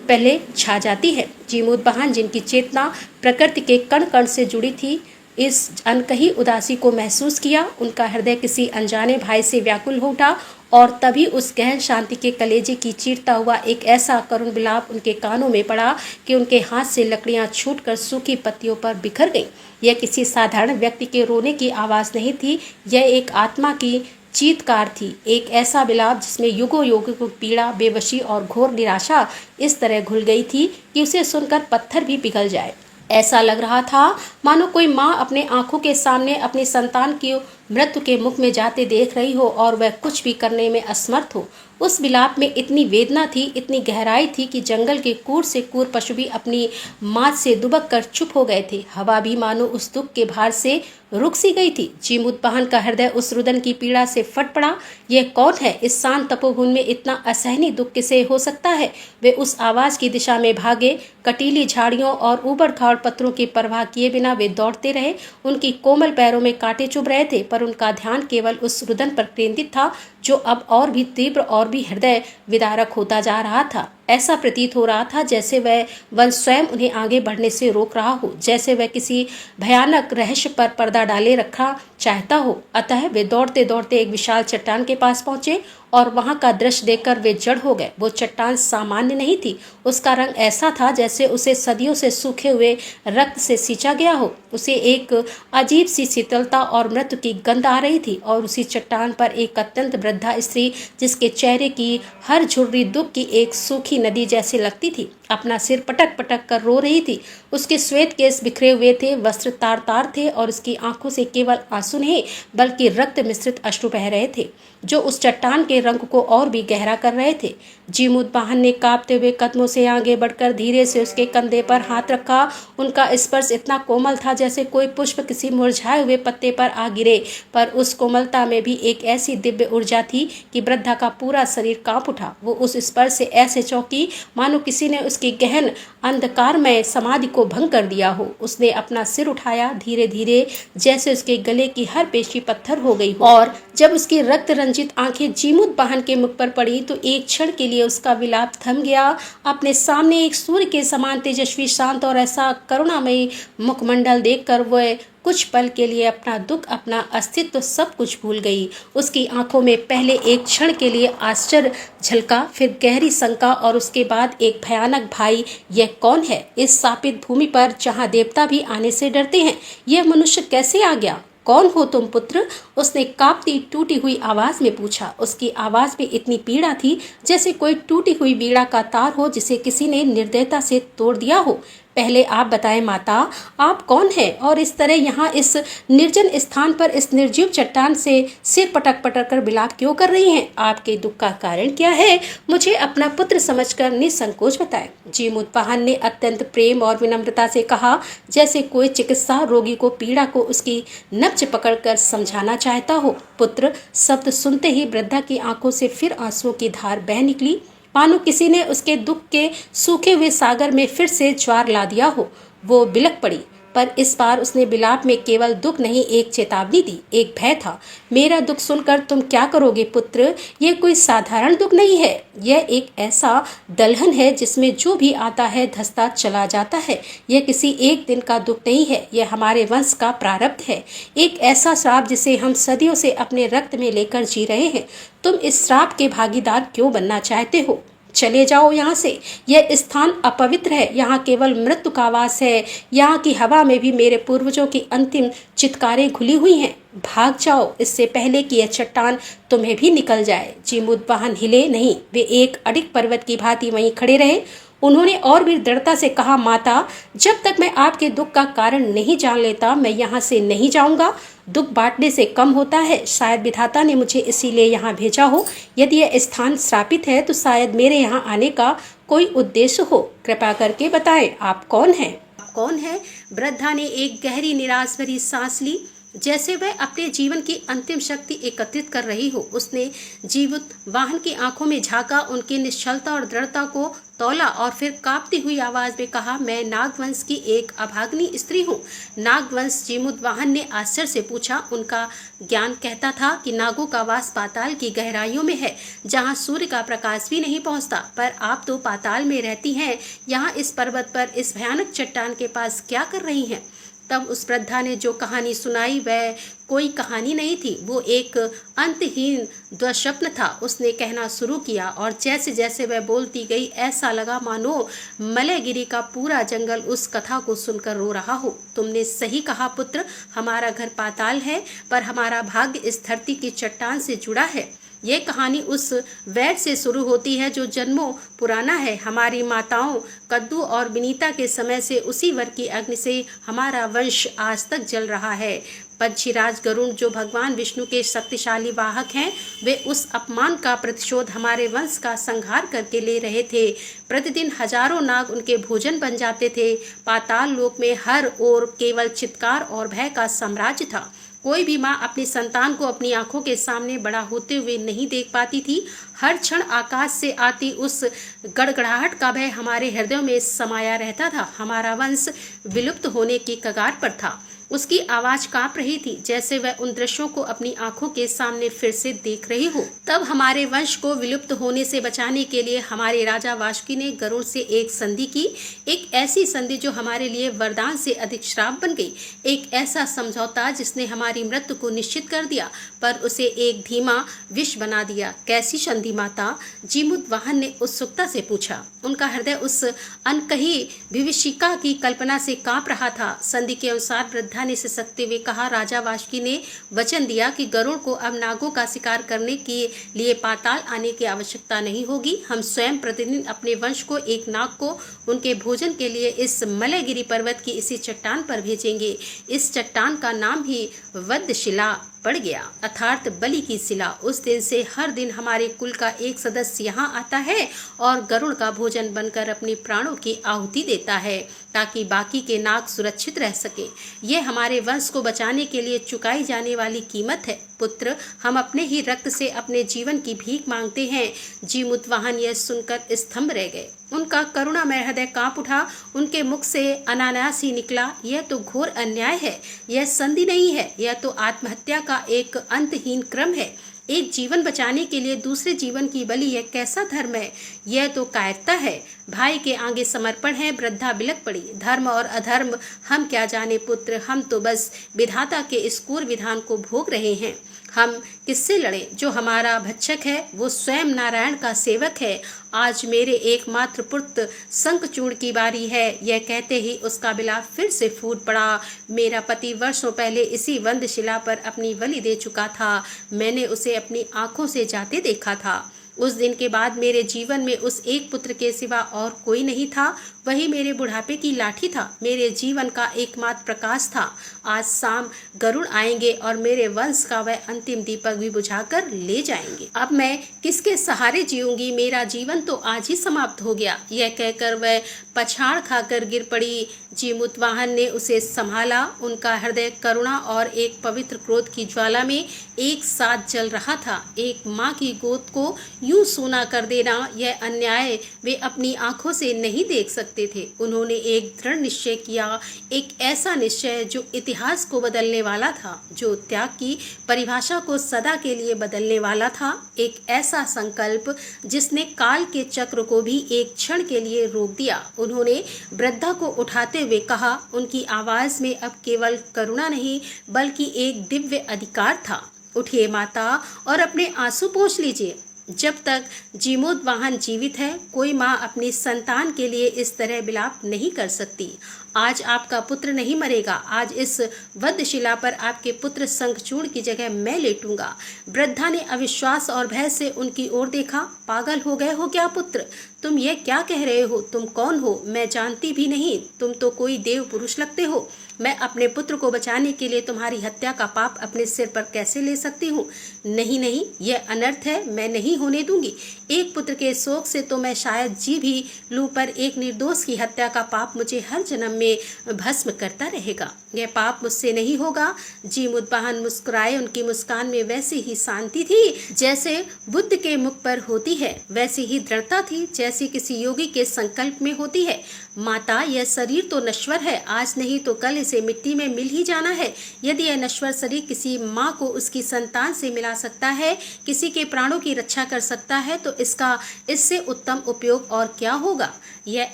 पहले छा जाती है। जीमूतवाहन, जिनकी चेतना प्रकृति के कण कण से जुड़ी थी, इस अनकही उदासी को महसूस किया। उनका हृदय किसी अनजाने भय से व्याकुल हो उठा और तभी उस गहन शांति के कलेजे की चीरता हुआ एक ऐसा करुण विलाप उनके कानों में पड़ा कि उनके हाथ से लकड़ियां छूटकर सूखी पत्तियों पर बिखर गईं। यह किसी साधारण व्यक्ति के रोने की आवाज़ नहीं थी, यह एक आत्मा की चीत्कार थी। एक ऐसा विलाप जिसमें युगों युगों की पीड़ा, बेबसी और घोर निराशा इस तरह घुल गई थी कि उसे सुनकर पत्थर भी पिघल जाए। ऐसा लग रहा था मानो कोई माँ अपने आंखों के सामने अपनी संतान की मृत्यु के मुख में जाते देख रही हो और वह कुछ भी करने में असमर्थ हो। उस विलाप में इतनी वेदना थी, इतनी गहराई थी कि जंगल के कूर से कूर पशु भी अपनी मात से दुबक कर चुप हो गए थे। हवा भी मानो उस दुख के भार से रुक सी गई थी। जीमूतवाहन का हृदय उस रुदन की पीड़ा से फट पड़ा। यह कौन है? इस शांत तपोवन में इतना असहनीय दुख किसे हो सकता है? वे उस आवाज की दिशा में भागे। कटीली झाड़ियों और ऊबड़ खाबड़ पत्थरों की परवाह किए बिना वे दौड़ते रहे। उनकी कोमल पैरों में कांटे चुभ रहे थे, पर उनका ध्यान केवल उस रुदन पर केंद्रित था जो अब और भी तीव्र और भी हृदय विदारक होता जा रहा था। ऐसा प्रतीत हो रहा था जैसे वह वन स्वयं उन्हें आगे बढ़ने से रोक रहा हो, जैसे वह किसी भयानक रहस्य पर पर्दा डाले रखा चाहता हो। अतः वे दौड़ते दौड़ते एक विशाल चट्टान के पास पहुंचे और वहां का दृश्य देखकर वे जड़ हो गए। वो चट्टान सामान्य नहीं थी। उसका रंग ऐसा था जैसे उसे सदियों से सूखे हुए रक्त से सींचा गया हो। उसे एक अजीब सी शीतलता और मृत्यु की गंध आ रही थी। और उसी चट्टान पर एक अत्यंत वृद्धा स्त्री, जिसके चेहरे की हर झुर्री दुख की एक सूखी नदी जैसी लगती थी, अपना सिर पटक पटक कर रो रही थी। उसके श्वेत केस बिखरे हुए थे, वस्त्र तार तार थे और उसकी आंखों से केवल आंसू नहीं बल्कि रक्त मिश्रित अश्रु बह रहे थे, जो उस चट्टान के रंग को और भी गहरा कर रहे थे। जीमूतवाहन ने कांपते हुए कदमों से आगे बढ़कर धीरे से उसके कंधे पर हाथ रखा। उनका स्पर्श इतना कोमल था जैसे कोई पुष्प किसी मुरझाए हुए पत्ते पर आ गिरे, पर उस कोमलता में भी एक ऐसी दिव्य ऊर्जा थी कि वृद्धा का पूरा शरीर कांप उठा। वो उस स्पर्श से ऐसे चौंकी मानो किसी ने उसकी गहन अंधकारमय समाधि को भंग कर दिया हो। उसने अपना सिर उठाया, धीरे धीरे, जैसे उसके गले की हर पेशी पत्थर हो गई हो। और जब उसकी रक्त रंजित आंखें जीमूत वाहन के मुख पर पड़ी तो एक क्षण के लिए उसका विलाप थम गया। अपने सामने एक सूर्य के समान तेजस्वी, शांत और ऐसा करुणामयी मुखमंडल देखकर वह कुछ पल के लिए अपना दुख, अपना अस्तित्व सब कुछ भूल गई। उसकी आंखों में पहले एक क्षण के लिए आश्चर्य झलका, फिर गहरी शंका और उसके बाद एक भयानक भाई, यह कौन है? इस शापित भूमि पर जहां देवता भी आने से डरते हैं, यह मनुष्य कैसे आ गया? कौन हो तुम पुत्र? उसने कांपती टूटी हुई आवाज में पूछा। उसकी आवाज में इतनी पीड़ा थी जैसे कोई टूटी हुई वीणा का तार हो जिसे किसी ने निर्दयता से तोड़ दिया हो। पहले आप बताएं माता, आप कौन हैं और इस तरह यहाँ इस निर्जन स्थान पर इस निर्जीव चट्टान से सिर पटक पटक कर विलाप क्यों कर रही हैं? आपके दुख का कारण क्या है? मुझे अपना पुत्र समझकर निसंकोच बताएं। जीमूत वाहन ने अत्यंत प्रेम और विनम्रता से कहा, जैसे कोई चिकित्सा रोगी को पीड़ा को उसकी नब्ज पकड़कर समझाना चाहता हो। पुत्र शब्द सुनते ही वृद्धा की आंखों से फिर आंसुओं की धार बह निकली, मानो किसी ने उसके दुख के सूखे हुए सागर में फिर से ज्वार ला दिया हो। वो बिलख पड़ी, पर इस बार उसने विलाप में केवल दुख नहीं, एक चेतावनी दी, एक भय था। मेरा दुख सुनकर तुम क्या करोगे पुत्र? यह कोई साधारण दुख नहीं है, यह एक ऐसा दलहन है जिसमें जो भी आता है धंसता चला जाता है। यह किसी एक दिन का दुख नहीं है, यह हमारे वंश का प्रारब्ध है, एक ऐसा श्राप जिसे हम सदियों से अपने रक्त में लेकर जी रहे हैं। तुम इस श्राप के भागीदार क्यों बनना चाहते हो? चले जाओ यहाँ से, यह स्थान अपवित्र है, यहाँ केवल मृत्यु का वास है। यहाँ की हवा में भी मेरे पूर्वजों की अंतिम चित्कारें घुली हुई हैं। भाग जाओ इससे पहले कि यह चट्टान तुम्हें भी निकल जाए। जीमूत वाहन हिले नहीं, वे एक अडिग पर्वत की भांति वहीं खड़े रहे। उन्होंने और भी दृढ़ता से कहा, माता, जब तक मैं आपके दुख का कारण नहीं जान लेता मैं यहाँ से नहीं जाऊंगा। दुख बांटने से कम होता है, शायद विधाता ने मुझे इसीलिए यहाँ भेजा हो। यदि यह स्थान श्रापित है तो शायद मेरे यहाँ आने का कोई उद्देश्य हो। कृपा करके बताएं, आप कौन हैं? आप कौन हैं? वृद्धा ने एक गहरी निराश भरी सांस ली, जैसे वह अपने जीवन की अंतिम शक्ति एकत्रित कर रही हो। उसने जीवित वाहन की आंखों में झांका, उनकी निश्चलता और दृढ़ता को तौला और फिर कांपती हुई आवाज में कहा, मैं नागवंश की एक अभाग्नी स्त्री हूँ। नागवंश? जीमूत वाहन ने आश्चर्य से पूछा। उनका ज्ञान कहता था कि नागों का वास पाताल की गहराइयों में है, जहाँ सूर्य का प्रकाश भी नहीं पहुँचता। पर आप तो पाताल में रहती हैं, यहाँ इस पर्वत पर इस भयानक चट्टान के पास क्या कर रही हैं? तब उस वृद्धा ने जो कहानी सुनाई वह कोई कहानी नहीं थी, वो एक अंतहीन दुःस्वप्न था। उसने कहना शुरू किया और जैसे जैसे वह बोलती गई ऐसा लगा मानो मलयगिरी का पूरा जंगल उस कथा को सुनकर रो रहा हो। तुमने सही कहा पुत्र, हमारा घर पाताल है, पर हमारा भाग्य इस धरती की चट्टान से जुड़ा है। ये कहानी उस वैर से शुरू होती है जो जन्मों पुराना है। हमारी माताओं कद्दू और विनीता के समय से उसी वर की अग्नि से हमारा वंश आज तक जल रहा है। पंछीराज गरुड़ जो भगवान विष्णु के शक्तिशाली वाहक हैं, वे उस अपमान का प्रतिशोध हमारे वंश का संहार करके ले रहे थे। प्रतिदिन हजारों नाग उनके भोजन बन जाते थे। पाताल लोक में हर ओर केवल चित्कार और भय का साम्राज्य था। कोई भी माँ अपनी संतान को अपनी आंखों के सामने बड़ा होते हुए नहीं देख पाती थी। हर क्षण आकाश से आती उस गड़गड़ाहट का भय हमारे हृदयों में समाया रहता था। हमारा वंश विलुप्त होने की कगार पर था। उसकी आवाज कांप रही थी, जैसे वह उन दृश्यों को अपनी आंखों के सामने फिर से देख रही हो। तब हमारे वंश को विलुप्त होने से बचाने के लिए हमारे राजा वासुकी ने गरुड़ से एक संधि की, एक ऐसी संधि जो हमारे लिए वरदान से अधिक श्राप बन गई। एक ऐसा समझौता जिसने हमारी मृत्यु को निश्चित कर दिया, पर उसे एक धीमा विष बना दिया। कैसी संधि माता? जीमूत वाहन ने उत्सुकता से पूछा। उनका हृदय उस अनकही विभीषिका की कल्पना से कांप रहा था। संधि के अनुसार वृद्धा ने सिसकते हुए कहा, राजा वासुकी ने वचन दिया कि गरुड़ को अब नागों का शिकार करने के लिए पाताल आने की आवश्यकता नहीं होगी। हम स्वयं प्रतिदिन अपने वंश को एक नाग को उनके भोजन के लिए इस मलयगिरी पर्वत की इसी चट्टान पर भेजेंगे। इस चट्टान का नाम ही वधशिला पड़ गया, अर्थात बलि की शिला। उस दिन से हर दिन हमारे कुल का एक सदस्य यहाँ आता है और गरुड़ का भोजन बनकर अपने प्राणों की आहुति देता है। ताकि बाकी के नाग सुरक्षित रह सके। यह हमारे वंश को बचाने के लिए चुकाई जाने वाली कीमत है। पुत्र, हम अपने ही रक्त से अपने जीवन की भीख मांगते हैं। जीमूतवाहन यह सुनकर स्तंभ रह गए। उनका करुणामय हृदय कांप उठा। उनके मुख से अनायास ही निकला, यह तो घोर अन्याय है। यह संधि नहीं है, यह तो आत्महत्या का एक अंतहीन क्रम है। एक जीवन बचाने के लिए दूसरे जीवन की बलि, यह कैसा धर्म है? यह तो कायरता है। भाई के आगे समर्पण है। वृद्धा बिलक पड़ी। धर्म और अधर्म हम क्या जाने पुत्र, हम तो बस विधाता के इस क्रूर विधान को भोग रहे हैं। हम किससे लड़ें? जो हमारा भक्षक है वो स्वयं नारायण का सेवक है। आज मेरे एकमात्र पुत्र शंखचूड़ की बारी है। यह कहते ही उसका बिलाप फिर से फूट पड़ा। मेरा पति वर्षों पहले इसी वंदशिला पर अपनी बलि दे चुका था। मैंने उसे अपनी आंखों से जाते देखा था। उस दिन के बाद मेरे जीवन में उस एक पुत्र के सिवा और कोई नहीं था। वही मेरे बुढ़ापे की लाठी था, मेरे जीवन का एकमात्र प्रकाश था। आज शाम गरुड़ आएंगे और मेरे वंश का वह अंतिम दीपक भी बुझाकर ले जाएंगे। अब मैं किसके सहारे जीऊंगी? मेरा जीवन तो आज ही समाप्त हो गया। यह कहकर वह पछाड़ खाकर गिर पड़ी। जीमूतवाहन ने उसे संभाला। उनका हृदय करुणा और एक पवित्र क्रोध की ज्वाला में एक साथ जल रहा था। एक माँ की गोद को यूं सूना कर देना, यह अन्याय वे अपनी आंखों से नहीं देख सकते थे। उन्होंने एक दृढ़ निश्चय किया, एक ऐसा निश्चय जो इतिहास को बदलने वाला था, जो त्याग की परिभाषा को सदा के लिए बदलने वाला था। एक ऐसा संकल्प जिसने काल के चक्र को भी एक क्षण के लिए रोक दिया। उन्होंने वृद्धा को उठाते हुए कहा, उनकी आवाज में अब केवल करुणा नहीं बल्कि एक दिव्य अधिकार था। उठिए माता और अपने आंसू पोंछ लीजिए। जब तक जीमूतवाहन जीवित है, कोई माँ अपनी संतान के लिए इस तरह विलाप नहीं कर सकती। आज आपका पुत्र नहीं मरेगा। आज इस वधशिला पर आपके पुत्र शंखचूड़ की जगह मैं लेटूंगा। वृद्धा ने अविश्वास और भय से उनकी ओर देखा। पागल हो गए हो क्या पुत्र? तुम ये क्या कह रहे हो? तुम कौन हो? मैं जानती भी नहीं। तुम तो कोई देव पुरुष लगते हो। मैं अपने पुत्र को बचाने के लिए तुम्हारी हत्या का पाप अपने सिर पर कैसे ले सकती हूँ? नहीं नहीं, यह अनर्थ है, मैं नहीं होने दूंगी। एक पुत्र के शोक से तो मैं शायद जी भी लूं, पर एक निर्दोष की हत्या का पाप मुझे हर जन्म में भस्म करता रहेगा। यह पाप मुझसे नहीं होगा। जीमूतवाहन मुस्कुराए। उनकी मुस्कान में वैसी ही शांति थी जैसे बुद्ध के मुख पर होती है, वैसी ही दृढ़ता थी जैसी किसी योगी के संकल्प में होती है। माता, यह शरीर तो नश्वर है, आज नहीं तो कल इसे मिट्टी में मिल ही जाना है। यदि यह नश्वर शरीर किसी माँ को उसकी संतान से मिला सकता है, किसी के प्राणों की रक्षा कर सकता है, तो इसका इससे उत्तम उपयोग और क्या होगा? यह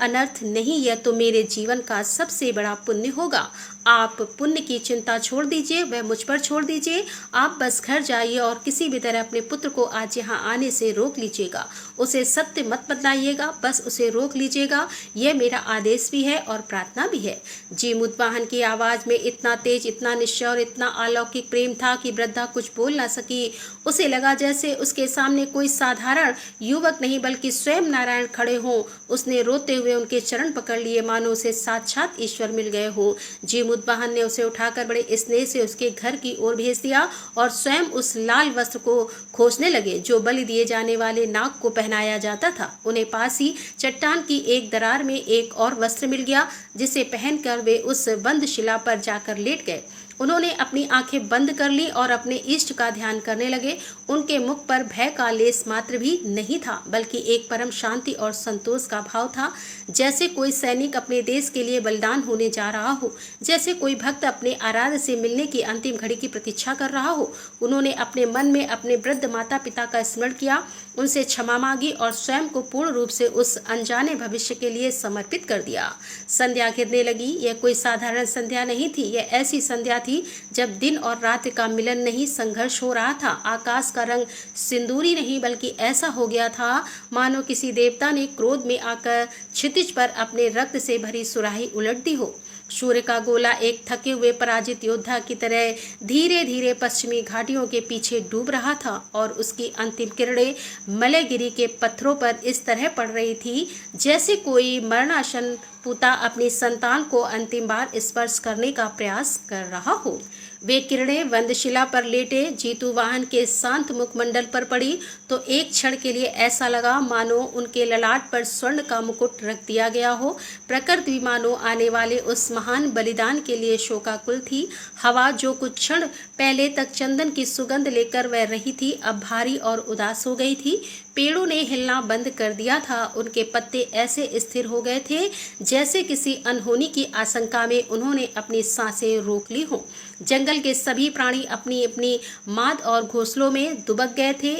अनर्थ नहीं, यह तो मेरे जीवन का सबसे बड़ा पुण्य होगा। आप पुण्य की चिंता छोड़ दीजिए, वह मुझ पर छोड़ दीजिए। आप बस घर जाइए और किसी भी तरह अपने पुत्र को आज यहाँ आने से रोक लीजिएगा। उसे सत्य मत बतलाइएगा, बस उसे रोक लीजिएगा। यह मेरा आदेश भी है और प्रार्थना भी है। जीमूतवाहन की आवाज में इतना तेज, इतना निश्चय और इतना अलौकिक प्रेम था कि वृद्धा कुछ बोल ना सकी। उसे लगा जैसे उसके सामने कोई साधारण युवक नहीं बल्कि स्वयं नारायण खड़े हों। उसने रोते हुए उनके चरण पकड़ लिए, मानो उसे साक्षात ईश्वर मिल गए हो। जीमूतवाहन ने उसे उठाकर बड़े स्नेह से उसके घर की ओर भेज दिया और स्वयं उस लाल वस्त्र को खोजने लगे जो बलि दिए जाने वाले नाग को पहनाया जाता था। उन्हें पास ही चट्टान की एक दरार में एक और वस्त्र मिल गया, जिसे पहनकर वे उस बंद शिला पर जाकर लेट गए। उन्होंने अपनी आंखें बंद कर ली और अपने इष्ट का ध्यान करने लगे। उनके मुख पर भय का लेस मात्र भी नहीं था, बल्कि एक परम शांति और संतोष का भाव था, जैसे कोई सैनिक अपने देश के लिए बलिदान होने जा रहा हो, जैसे कोई भक्त अपने आराध्य से मिलने की अंतिम घड़ी की प्रतीक्षा कर रहा हो। उन्होंने अपने मन में अपने वृद्ध माता पिता का स्मरण किया, उनसे क्षमा मांगी और स्वयं को पूर्ण रूप से उस अनजाने भविष्य के लिए समर्पित कर दिया। संध्या गिरने लगी। यह कोई साधारण संध्या नहीं थी, यह ऐसी संध्या थी जब दिन और रात का मिलन नहीं, संघर्ष हो रहा था। आकाश का रंग सिंदूरी नहीं बल्कि ऐसा हो गया था मानो किसी देवता ने क्रोध में आकर क्षितिज पर अपने रक्त से भरी सुराही उलट दी हो। सूर्य का गोला एक थके हुए पराजित योद्धा की तरह धीरे धीरे पश्चिमी घाटियों के पीछे डूब रहा था और उसकी अंतिम किरणें मलयगिरी के पत्थरों पर इस तरह पड़ रही थी जैसे कोई मरणासन पिता अपनी संतान को अंतिम बार स्पर्श करने का प्रयास कर रहा हो। वे किरणें वंदशिला पर लेटे जीतूवाहन के शांत मुखमंडल पर पड़ी तो एक क्षण के लिए ऐसा लगा मानो उनके ललाट पर स्वर्ण का मुकुट रख दिया गया हो। प्रकृति भी मानो आने वाले उस महान बलिदान के लिए शोकाकुल थी। हवा जो कुछ क्षण पहले तक चंदन की सुगंध लेकर वह रही थी, अब भारी और उदास हो गई थी। पेड़ों ने हिलना बंद कर दिया था, उनके पत्ते ऐसे स्थिर हो गए थे जैसे किसी अनहोनी की आशंका में उन्होंने अपनी सांसें रोक ली हों। जंगल के सभी प्राणी अपनी अपनी माद और घोंसलों में दुबक गए थे।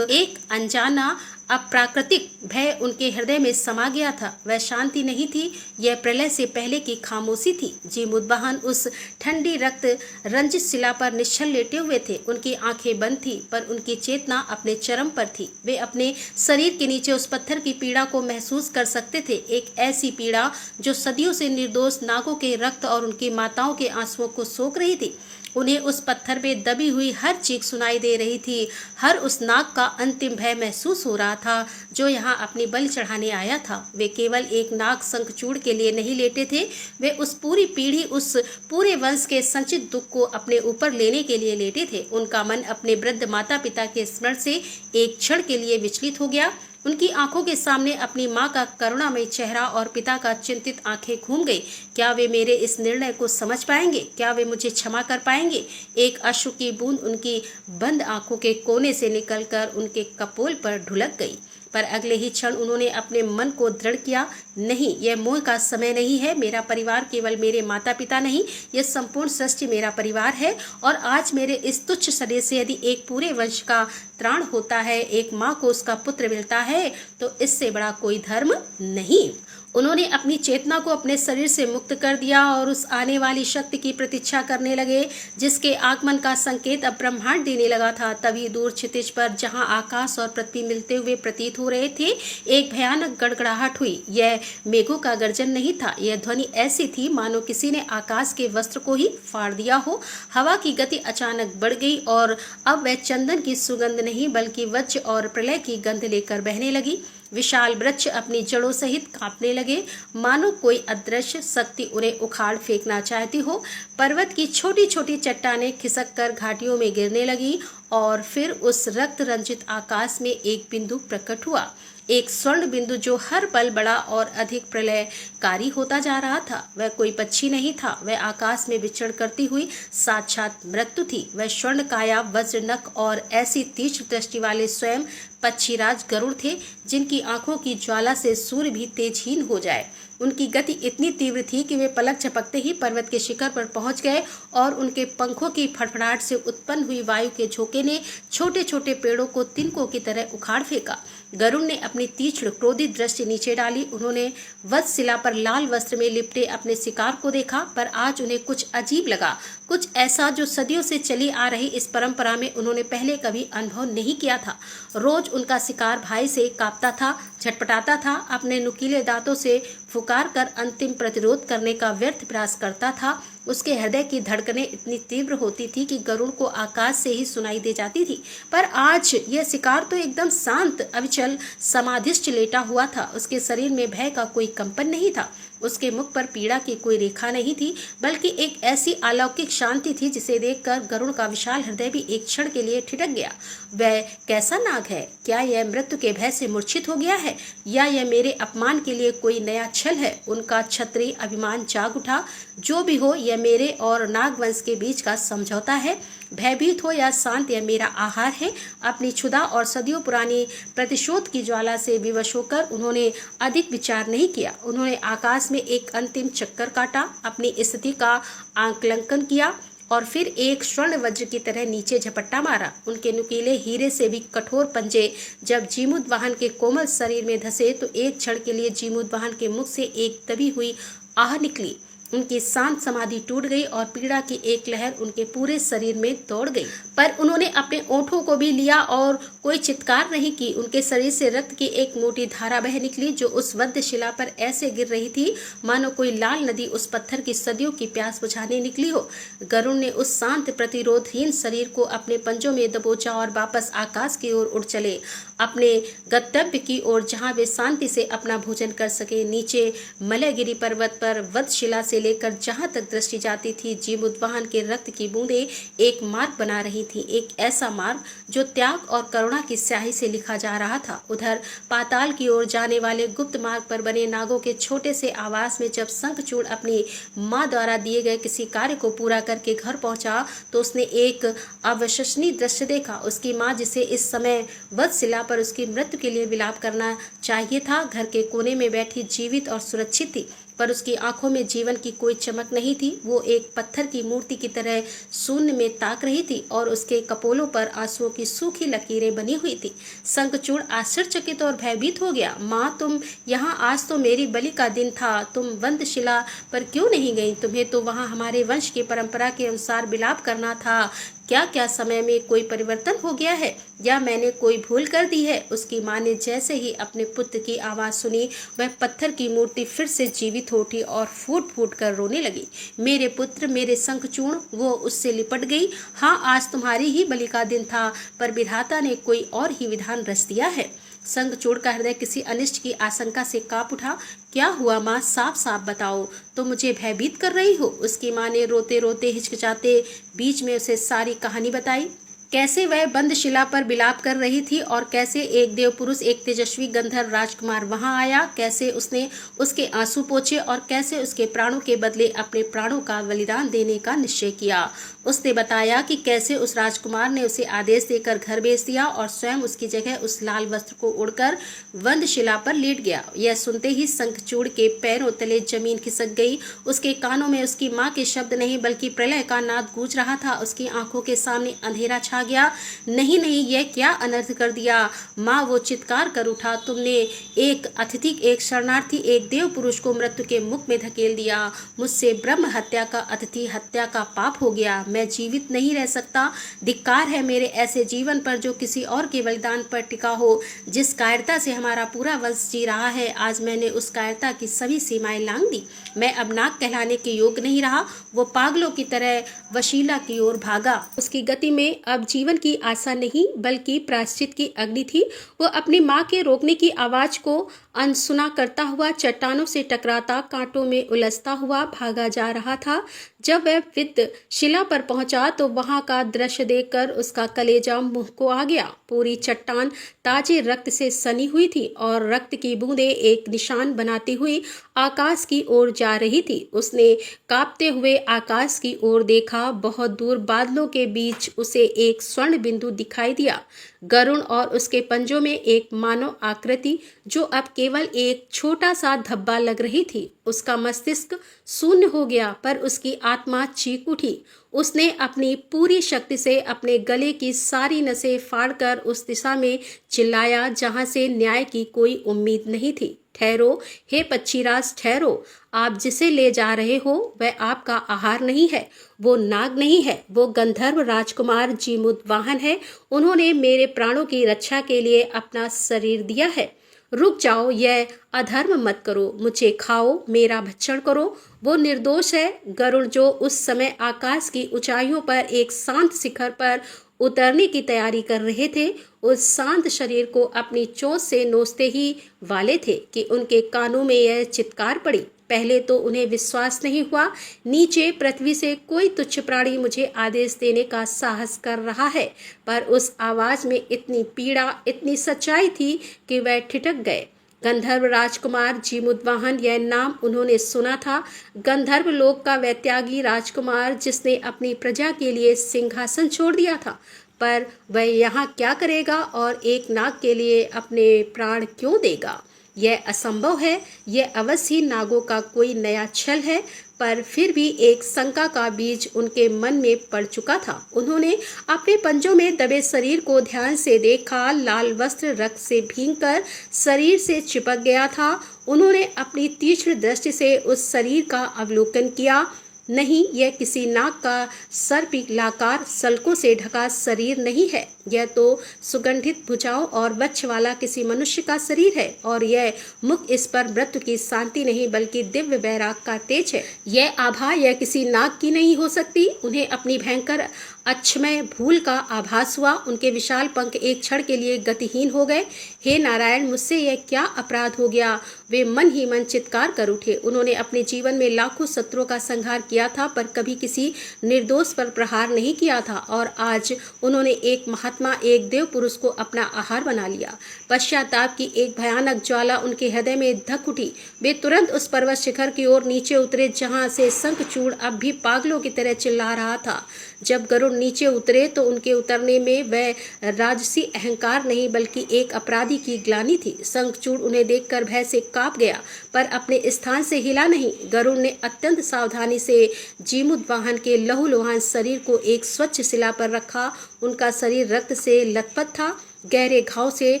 एक अनजाना अप्राकृतिक भय उनके हृदय में समा गया था। वह शांति नहीं थी, यह प्रलय से पहले की खामोशी थी। जीमूतवाहन उस ठंडी रक्त रंजित शिला पर निश्चल लेटे हुए थे। उनकी आंखें बंद थी पर उनकी चेतना अपने चरम पर थी। वे अपने शरीर के नीचे उस पत्थर की पीड़ा को महसूस कर सकते थे, एक ऐसी पीड़ा जो सदियों से निर्दोष नागों के रक्त और उनकी माताओं के आंसुओं को सोख रही थी। उन्हें उस पत्थर में दबी हुई हर चीख सुनाई दे रही थी। हर उस नाग का अंतिम भय महसूस हो रहा था जो यहाँ अपनी बलि चढ़ाने आया था। वे केवल एक नाग शंखचूड़ के लिए नहीं लेटे थे, वे उस पूरी पीढ़ी, उस पूरे वंश के संचित दुख को अपने ऊपर लेने के लिए लेटे थे। उनका मन अपने वृद्ध माता पिता के स्मरण से एक क्षण के लिए विचलित हो गया। उनकी आंखों के सामने अपनी माँ का करुणामय चेहरा और पिता का चिंतित आंखें घूम गई। क्या वे मेरे इस निर्णय को समझ पाएंगे? क्या वे मुझे क्षमा कर पाएंगे? एक अश्रु की बूंद उनकी बंद आंखों के कोने से निकलकर उनके कपोल पर ढुलक गई। पर अगले ही क्षण उन्होंने अपने मन को दृढ़ किया, नहीं, यह मोह का समय नहीं है। मेरा परिवार केवल मेरे माता पिता नहीं, यह संपूर्ण सृष्टि मेरा परिवार है। और आज मेरे इस तुच्छ शरीर से यदि एक पूरे वंश का त्राण होता है, एक माँ को उसका पुत्र मिलता है, तो इससे बड़ा कोई धर्म नहीं। उन्होंने अपनी चेतना को अपने शरीर से मुक्त कर दिया और उस आने वाली शक्ति की प्रतीक्षा करने लगे जिसके आगमन का संकेत अब ब्रह्मांड देने लगा था। तभी दूर क्षितिज पर, जहां आकाश और पृथ्वी मिलते हुए प्रतीत हो रहे थे, एक भयानक गड़गड़ाहट हुई। यह मेघों का गर्जन नहीं था, यह ध्वनि ऐसी थी मानो किसी ने आकाश के वस्त्र को ही फाड़ दिया हो। हवा की गति अचानक बढ़ गई और अब वह चंदन की सुगंध नहीं बल्कि वज्र और प्रलय की गंध लेकर बहने लगी। विशाल वृक्ष अपनी जड़ों सहित कांपने लगे, मानो कोई अदृश्य शक्ति उन्हें उखाड़ फेंकना चाहती हो। पर्वत की छोटी छोटी चट्टानें खिसक कर घाटियों में गिरने लगी और फिर उस रक्त रंजित आकाश में एक बिंदु प्रकट हुआ, एक स्वर्ण बिंदु जो हर पल बड़ा और अधिक प्रलयकारी होता जा रहा था। वह कोई पक्षी नहीं था, वह आकाश में विचरण करती हुई साक्षात मृत्यु थी। वह स्वर्ण काया, वज्र नख और ऐसी तीक्ष्ण दृष्टि वाले स्वयं पक्षीराज गरुड़ थे जिनकी आंखों की ज्वाला से सूर्य भी तेजहीन हो जाए। उनकी गति इतनी तीव्र थी कि वे पलक झपकते ही पर्वत के शिखर पर पहुंच गए और उनके पंखों की फड़फड़ाहट से उत्पन्न हुई वायु के झोंके ने छोटे छोटे पेड़ों को तिनकों की तरह उखाड़ फेंका। गरुड़ ने अपनी तीक्ष्ण क्रोधित दृष्टि नीचे डाली। उन्होंने वधशिला पर लाल वस्त्र में लिपटे अपने शिकार को देखा, पर आज उन्हें कुछ अजीब लगा, कुछ ऐसा जो सदियों से चली आ रही इस परंपरा में उन्होंने पहले कभी अनुभव नहीं किया था। रोज उनका शिकार भय से कांपता था, झटपटाता था, अपने नुकीले दांतों से फुकार कर अंतिम प्रतिरोध करने का व्यर्थ प्रयास करता था। उसके हृदय की धड़कनें इतनी तीव्र होती थी कि गरुड़ को आकाश से ही सुनाई दे जाती थी। पर आज यह शिकार तो एकदम शांत, अविचल, समाधिष्ठ लेटा हुआ था। उसके शरीर में भय का कोई कंपन नहीं था, उसके मुख पर पीड़ा की कोई रेखा नहीं थी, बल्कि एक ऐसी अलौकिक शांति थी जिसे देखकर गरुड़ का विशाल हृदय भी एक क्षण के लिए ठिठक गया। वह कैसा नाग है? क्या यह मृत्यु के भय से मूर्छित हो गया है या यह मेरे अपमान के लिए कोई नया छल है? उनका क्षत्रिय अभिमान जाग उठा। जो भी हो, यह मेरे और नागवंश के बीच का समझौता है। भयभीत हो या शांत, यह मेरा आहार है। अपनी क्षुधा और सदियों पुरानी प्रतिशोध की ज्वाला से विवश होकर उन्होंने अधिक विचार नहीं किया। उन्होंने आकाश में एक अंतिम चक्कर काटा, अपनी स्थिति का आकलन किया और फिर एक स्वर्ण वज्र की तरह नीचे झपट्टा मारा। उनके नुकीले हीरे से भी कठोर पंजे जब जीमूतवाहन के कोमल शरीर में धंसे तो एक क्षण के लिए जीमूतवाहन के मुख से एक दबी हुई आह निकली। उनकी शांत समाधि टूट गई और पीड़ा की एक लहर उनके पूरे शरीर में दौड़ गई। पर उन्होंने अपने ओंठों को भी लिया और कोई चित्कार नहीं की। उनके शरीर से रक्त की एक मोटी धारा बह निकली जो उस वध्यशिला पर ऐसे गिर रही थी मानो कोई लाल नदी उस पत्थर की सदियों की प्यास बुझाने निकली हो। गरुड़ ने उस शांत प्रतिरोधहीन शरीर को अपने पंजों में दबोचा और वापस आकाश की ओर उड़ चले, अपने गंतव्य की ओर, जहाँ वे शांति से अपना भोजन कर सके। नीचे मलयगिरी पर्वत पर वधशिला से से लेकर जहां तक दृष्टि जाती थी, जीवोद्वाहन के रक्त की बूंदें एक मार्ग बना रही थी, एक ऐसा मार्ग जो त्याग और करुणा की स्याही से लिखा जा रहा था। उधर पाताल की ओर जाने वाले गुप्त मार्ग पर बने नागों के छोटे से आवास में जब शंखचूड़ अपनी माँ द्वारा दिए गए किसी कार्य को पूरा करके घर पहुंचा तो उसने एक अविश्वसनीय दृश्य देखा। उसकी माँ, जिसे इस समय वधशिला पर उसकी मृत्यु के लिए विलाप करना चाहिए था, घर के कोने में बैठी जीवित और सुरक्षित थी, पर उसकी आंखों में जीवन की कोई चमक नहीं थी। वो एक पत्थर की मूर्ति की तरह शून्य में ताक रही थी और उसके कपोलों पर आंसुओं की सूखी लकीरें बनी हुई थी। शंखचूड़ आश्चर्यचकित और भयभीत हो गया। माँ, तुम यहाँ? आज तो मेरी बलि का दिन था, तुम वंदशिला पर क्यों नहीं गई? तुम्हें तो वहाँ हमारे वंश की परंपरा के अनुसार विलाप करना था। क्या समय में कोई परिवर्तन हो गया है या मैंने कोई भूल कर दी है? उसकी माँ ने जैसे ही अपने पुत्र की आवाज़ सुनी, वह पत्थर की मूर्ति फिर से जीवित हो उठी और फूट फूट कर रोने लगी। मेरे पुत्र, मेरे शंखचूड़! वो उससे लिपट गई। हाँ, आज तुम्हारी ही बलि का दिन था, पर विधाता ने कोई और ही विधान रच दिया है। शंखचूड़ का हृदय किसी अनिष्ट की आशंका से कांप उठा। क्या हुआ माँ? साफ साफ बताओ, तो मुझे भयभीत कर रही हो? उसकी माँ ने रोते रोते हिचकिचाते बीच में उसे सारी कहानी बताई। कैसे वह बंदशिला पर विलाप कर रही थी और कैसे एक देव पुरुष, एक तेजस्वी गंधर्व राजकुमार वहां आया, कैसे उसने उसके आंसू पोंछे और कैसे उसके प्राणों के बदले अपने प्राणों का बलिदान देने का निश्चय किया। उसने बताया कि कैसे उस राजकुमार ने उसे आदेश देकर घर भेज दिया और स्वयं उसकी जगह उस लाल वस्त्र को उड़कर वंदशिला पर लेट गया। यह सुनते ही शंखचूड़ के पैरों तले जमीन खिसक गई। उसके कानों में उसकी माँ के शब्द नहीं बल्कि प्रलय का नाद गूंज रहा था। उसकी आंखों के सामने अंधेरा छा गया। नहीं नहीं, यह क्या अनर्थ कर दिया माँ! वो चित्कार कर उठा। तुमने एक अतिथि, एक शरणार्थी, एक देव पुरुष को मृत्यु के मुख में धकेल दिया। मुझसे ब्रह्म हत्या का, अतिथि हत्या का पाप हो गया। मैं जीवित नहीं रह सकता। धिक्कार है मेरे ऐसे जीवन पर जो किसी और के बलिदान पर टिका हो। जिस कायरता से हमारा पूरा वंश जी रहा है, आज मैंने उस कायरता की सभी सीमाएं लांघ दी। मैं अब नाग कहलाने के योग्य नहीं रहा। वो पागलों की तरह वशीला की ओर भागा। उसकी गति में अब जीवन की आशा नहीं बल्कि प्रायश्चित की अग्नि थी। वो अपनी माँ के रोकने की आवाज को अनसुना करता हुआ चट्टानों से टकराता, कांटों में उलझता हुआ भागा जा रहा था। जब वह विदशिला पर पहुंचा तो वहां का दृश्य देखकर उसका कलेजा मुंह को आ गया। पूरी चट्टान ताजे रक्त से सनी हुई थी और रक्त की बूंदें एक निशान बनाती हुई आकाश की ओर जा रही थी। उसने कांपते हुए आकाश की ओर देखा। बहुत दूर बादलों के बीच उसे एक स्वर्ण बिंदु दिखाई दिया। गरुड़ और उसके पंजों में एक मानव आकृति जो अब केवल एक छोटा सा धब्बा लग रही थी। उसका मस्तिष्क शून्य हो गया, पर उसकी आत्मा चीख उठी। उसने अपनी पूरी शक्ति से अपने गले की सारी नसें फाड़कर उस दिशा में चिल्लाया जहां से न्याय की कोई उम्मीद नहीं थी। ठहरो हे पक्षीराज, ठहरो। आप जिसे ले जा रहे हो वह आपका आहार नहीं है, वो नाग नहीं है, वो गंधर्व राजकुमार जीवोद्वाहन है। उन्होंने मेरे प्राणों की रक्षा के लिए अपना शरीर दिया है। रुक जाओ, यह अधर्म मत करो, मुझे खाओ, मेरा भक्षण करो। वो निर्दोष है। गरुड़, जो उस समय आकाश की ऊंचाइयों पर एक शांत शिखर पर उतरने की तैयारी कर रहे थे, उस शांत शरीर को अपनी चोंच से नोचते ही वाले थे कि उनके कानों में यह चित्कार पड़ी। पहले तो उन्हें विश्वास नहीं हुआ। नीचे पृथ्वी से कोई तुच्छ प्राणी मुझे आदेश देने का साहस कर रहा है, पर उस आवाज में इतनी पीड़ा, इतनी सच्चाई थी कि वह ठिठक गए। गंधर्व राजकुमार जीवोद्वाहन, यह नाम उन्होंने सुना था। गंधर्व लोक का वह त्यागी राजकुमार जिसने अपनी प्रजा के लिए सिंहासन छोड़ दिया था, पर वह यहाँ क्या करेगा और एक नाग के लिए अपने प्राण क्यों देगा? यह असंभव है। यह अवश्य ही नागों का कोई नया छल है। पर फिर भी एक शंका का बीज उनके मन में पड़ चुका था। उन्होंने अपने पंजों में दबे शरीर को ध्यान से देखा। लाल वस्त्र रक्त से भीगकर शरीर से चिपक गया था। उन्होंने अपनी तीक्ष्ण दृष्टि से उस शरीर का अवलोकन किया। नहीं, यह किसी नाग का सर्पिलाकार सल्कों से ढका शरीर नहीं है। यह तो सुगंधित भुजाओं और वक्ष वाला किसी मनुष्य का शरीर है, और यह मुख इस पर मृत्यु की शांति नहीं बल्कि दिव्य वैराग का तेज है। यह आभा यह किसी नाग की नहीं हो सकती। उन्हें अपनी भयंकर अक्षमय भूल का आभास हुआ। उनके विशाल पंख एक क्षण के लिए गतिहीन हो गए। हे नारायण, मुझसे यह क्या अपराध हो गया। वे मन ही मन चित्कार कर उठे। उन्होंने अपने जीवन में लाखों शत्रुओं का संहार किया था, पर कभी किसी निर्दोष पर प्रहार नहीं किया था, और आज उन्होंने एक महात्मा, एक देव पुरुष को अपना आहार बना लिया। पश्चाताप की एक भयानक ज्वाला उनके हृदय में धक उठी। वे तुरंत उस पर्वत शिखर की ओर नीचे उतरे जहां से शंखचूड़ अब भी पागलों की तरह चिल्ला रहा था। जब गरुड़ नीचे उतरे तो उनके उतरने में वह राजसी अहंकार नहीं बल्कि एक अपराधी की ग्लानि थी। शंखचूड़ उन्हें देखकर भय से कांप गया, पर अपने स्थान से हिला नहीं। गरुड़ ने अत्यंत सावधानी से जीमूतवाहन के लहूलुहान शरीर को एक स्वच्छ शिला पर रखा। उनका शरीर रक्त से लथपथ था। गहरे घाव से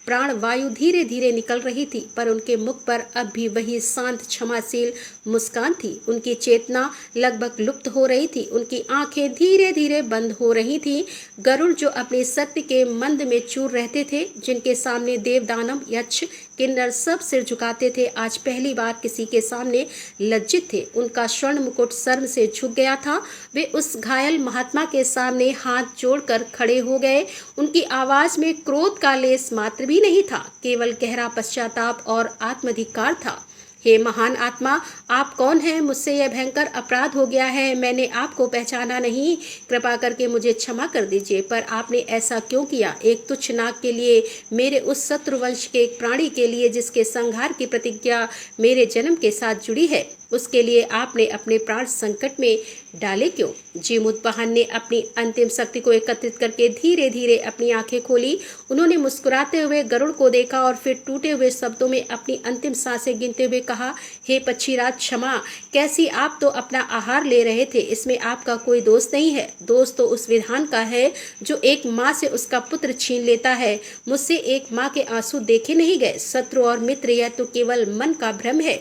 प्राण वायु धीरे धीरे निकल रही थी, पर उनके मुख पर अब भी वही शांत क्षमाशील मुस्कान थी। उनकी चेतना लगभग लुप्त हो रही थी। उनकी आंखें धीरे धीरे बंद हो रही थीं। गरुड़ जो अपनी शक्ति के मंद में चूर रहते थे, जिनके सामने देव, दानव, यक्ष, किन्नर सब सिर झुकाते थे, आज पहली बार किसी के सामने लज्जित थे। उनका स्वर्ण मुकुट शर्म से झुक गया था। वे उस घायल महात्मा के सामने हाथ जोड़कर खड़े हो गए। उनकी आवाज में क्रोध का लेस मात्र भी नहीं था, केवल गहरा पश्चाताप और आत्मधिकार था। हे महान आत्मा, आप कौन हैं? मुझसे यह भयंकर अपराध हो गया है। मैंने आपको पहचाना नहीं। कृपा करके मुझे क्षमा कर दीजिए। पर आपने ऐसा क्यों किया? एक तुच्छ नाग के लिए, मेरे उस शत्रुवंश के एक प्राणी के लिए जिसके संहार की प्रतिज्ञा मेरे जन्म के साथ जुड़ी है, उसके लिए आपने अपने प्राण संकट में डाले क्यों? जीमूतवाहन ने अपनी अंतिम शक्ति को एकत्रित करके धीरे धीरे अपनी आंखें खोली। उन्होंने मुस्कुराते हुए गरुड़ को देखा और फिर टूटे हुए शब्दों में अपनी अंतिम सांसें गिनते हुए कहा, हे पक्षीराज, क्षमा। कैसी, आप तो अपना आहार ले रहे थे। इसमें आपका कोई दोष नहीं है। दोष तो उस विधान का है जो एक माँ से उसका पुत्र छीन लेता है। मुझसे एक माँ के आंसू देखे नहीं गए। शत्रु और मित्र, यह तो केवल मन का भ्रम है।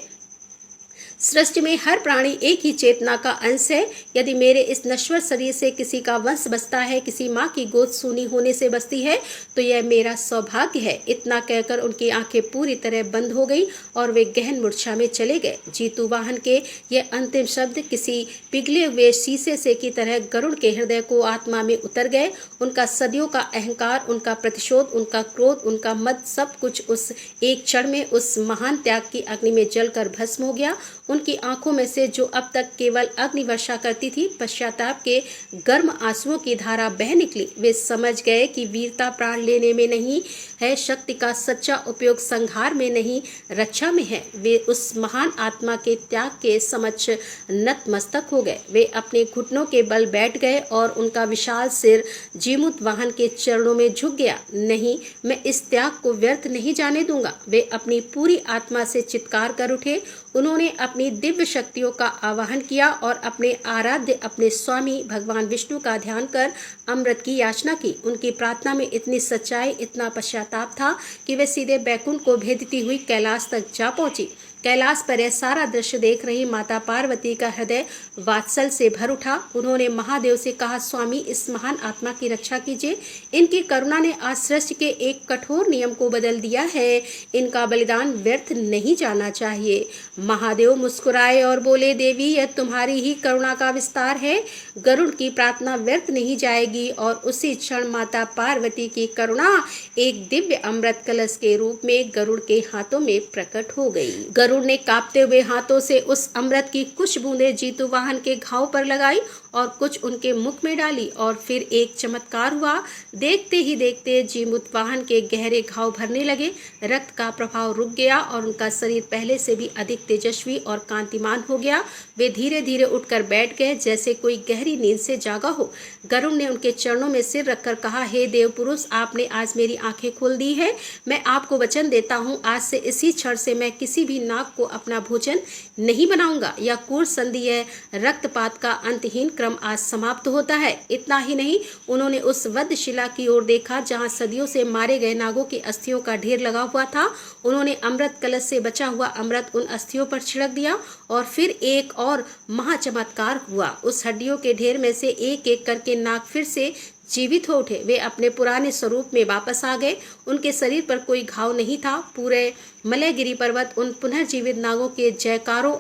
सृष्टि में हर प्राणी एक ही चेतना का अंश है। यदि मेरे इस नश्वर शरीर से किसी का वंश बचता है, किसी माँ की गोद सूनी होने से बचती है, तो यह मेरा सौभाग्य है। इतना कहकर उनकी आंखें पूरी तरह बंद हो गई और वे गहन मूर्छा में चले गए। जीतूवाहन के यह अंतिम शब्द किसी पिघले हुए शीशे से की तरह गरुड़ के हृदय को आत्मा में उतर गए। उनका सदियों का अहंकार, उनका प्रतिशोध, उनका क्रोध, उनका मद, सब कुछ उस एक क्षण में उस महान त्याग की अग्नि में जलकर भस्म हो गया। उनकी आंखों में से जो अब तक केवल अग्नि वर्षा करती थी, पश्चाताप के गर्म आंसुओं की धारा बह निकली। वे समझ गए कि वीरता प्राण लेने में नहीं है, शक्ति का सच्चा उपयोग संहार में नहीं, रक्षा में है। वे उस महान आत्मा के त्याग के समक्ष नतमस्तक हो गए। वे अपने घुटनों के बल बैठ गए और उनका विशाल सिर जीमूतवाहन के चरणों में झुक गया। नहीं, मैं इस त्याग को व्यर्थ नहीं जाने दूंगा। वे अपनी पूरी आत्मा से चित्कार कर उठे। उन्होंने अपनी दिव्य शक्तियों का आवाहन किया और अपने आराध्य, अपने स्वामी भगवान विष्णु का ध्यान कर अमृत की याचना की। उनकी प्रार्थना में इतनी सच्चाई, इतना पश्चाताप था कि वे सीधे बैकुंठ को भेदती हुई कैलाश तक जा पहुंची। कैलाश पर यह सारा दृश्य देख रही माता पार्वती का हृदय वात्सल से भर उठा। उन्होंने महादेव से कहा, स्वामी, इस महान आत्मा की रक्षा कीजिए। इनकी करुणा ने आज सृष्टि के एक कठोर नियम को बदल दिया है। इनका बलिदान व्यर्थ नहीं जाना चाहिए। महादेव मुस्कुराए और बोले, देवी, यह तुम्हारी ही करुणा का विस्तार है। गरुड़ की प्रार्थना व्यर्थ नहीं जाएगी। और उसी क्षण माता पार्वती की करुणा एक दिव्य अमृत कलश के रूप में गरुड़ के हाथों में प्रकट हो गई। गरुड़ ने कांपते हुए हाथों से उस अमृत की कुछ बूंदें जीतूवाहन के घाव पर लगाई और कुछ उनके मुख में डाली। और फिर एक चमत्कार हुआ। देखते ही देखते जीमूतवाहन के गहरे घाव भरने लगे। रक्त का प्रभाव रुक गया और उनका शरीर पहले से भी अधिक तेजस्वी और कांतिमान हो गया। वे धीरे धीरे उठकर बैठ गए, जैसे कोई गहरी नींद से जागा हो। गरुड़ ने उनके चरणों में सिर रखकर कहा, हे देव पुरुष, आपने आज मेरी आंखें खोल दी है। मैं आपको वचन देता हूँ, आज से इसी क्षण से मैं किसी भी नाग को अपना भोजन नहीं बनाऊंगा या क्रूर संधि रक्तपात का अंतहीन क्रम आज समाप्त होता है। इतना ही नहीं, उन्होंने उस वधशिला की ओर देखा जहां सदियों से मारे गए नागों की अस्थियों का ढेर लगा हुआ था। उन्होंने अमृत कलश से बचा हुआ अमृत उन अस्थियों पर छिड़क दिया और फिर एक और महाचमत्कार हुआ। उस हड्डियों के ढेर में से एक एक करके नाग फिर से जीवित हो उठे। वे अपने पुराने स्वरूप में वापस आ गए। उनके शरीर पर कोई घाव नहीं था। पूरे मलयगिरी पर्वत उन पुनर्जीवित नागों के जयकारों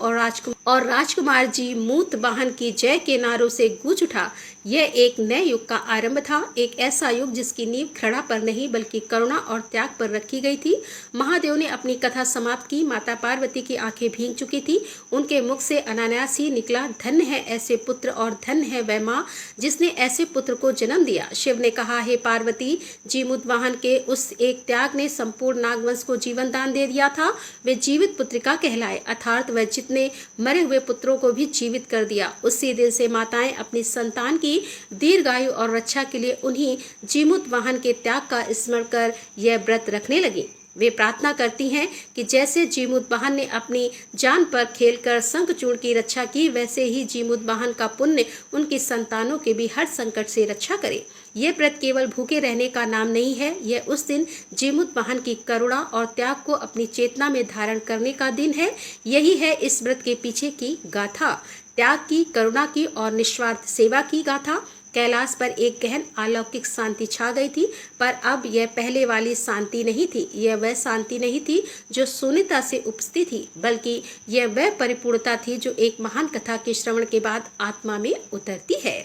और राजकुमार जी मूत वाहन की जय के नारों से गूंज उठा। यह एक नए युग का आरंभ था, एक ऐसा युग जिसकी नींव घृणा पर नहीं बल्कि करुणा और त्याग पर रखी गई थी। महादेव ने अपनी कथा समाप्त की। माता पार्वती की आंखें भीग चुकी थी। उनके मुख से अनायास ही निकला, धन्य है ऐसे पुत्र और धन्य है वह माँ जिसने ऐसे पुत्र को जन्म दिया। शिव ने कहा, हे पार्वती, जीमूत वाहन के उस एक त्याग ने संपूर्ण नागवंश को जीवन दान दे दिया था। वे जीवित पुत्रिका कहलाए, अर्थात वह जितने मरे हुए पुत्रों को भी जीवित कर दिया। उसी दिन से माताएं अपनी संतान की दीर्घायु और रक्षा के लिए उन्हीं जीमूत वाहन के त्याग का स्मरण कर यह व्रत रखने लगी। वे प्रार्थना करती हैं कि जैसे जीमूत वाहन ने अपनी जान पर खेलकर शंखचूड़ की रक्षा की, वैसे ही जीमूत वाहन का पुण्य उनकी संतानों के भी हर संकट से रक्षा करे। ये व्रत केवल भूखे रहने का नाम नहीं है, यह उस दिन जीमूत वाहन की करुणा और त्याग को अपनी चेतना में धारण करने का दिन है। यही है इस व्रत के पीछे की गाथा, त्याग की, करुणा की और निस्वार्थ सेवा की गाथा। कैलाश पर एक गहन अलौकिक शांति छा गई थी, पर अब यह पहले वाली शांति नहीं थी। यह वह शांति नहीं थी जो शून्यता से उपजती थी, बल्कि यह वह परिपूर्णता थी जो एक महान कथा के श्रवण के बाद आत्मा में उतरती है।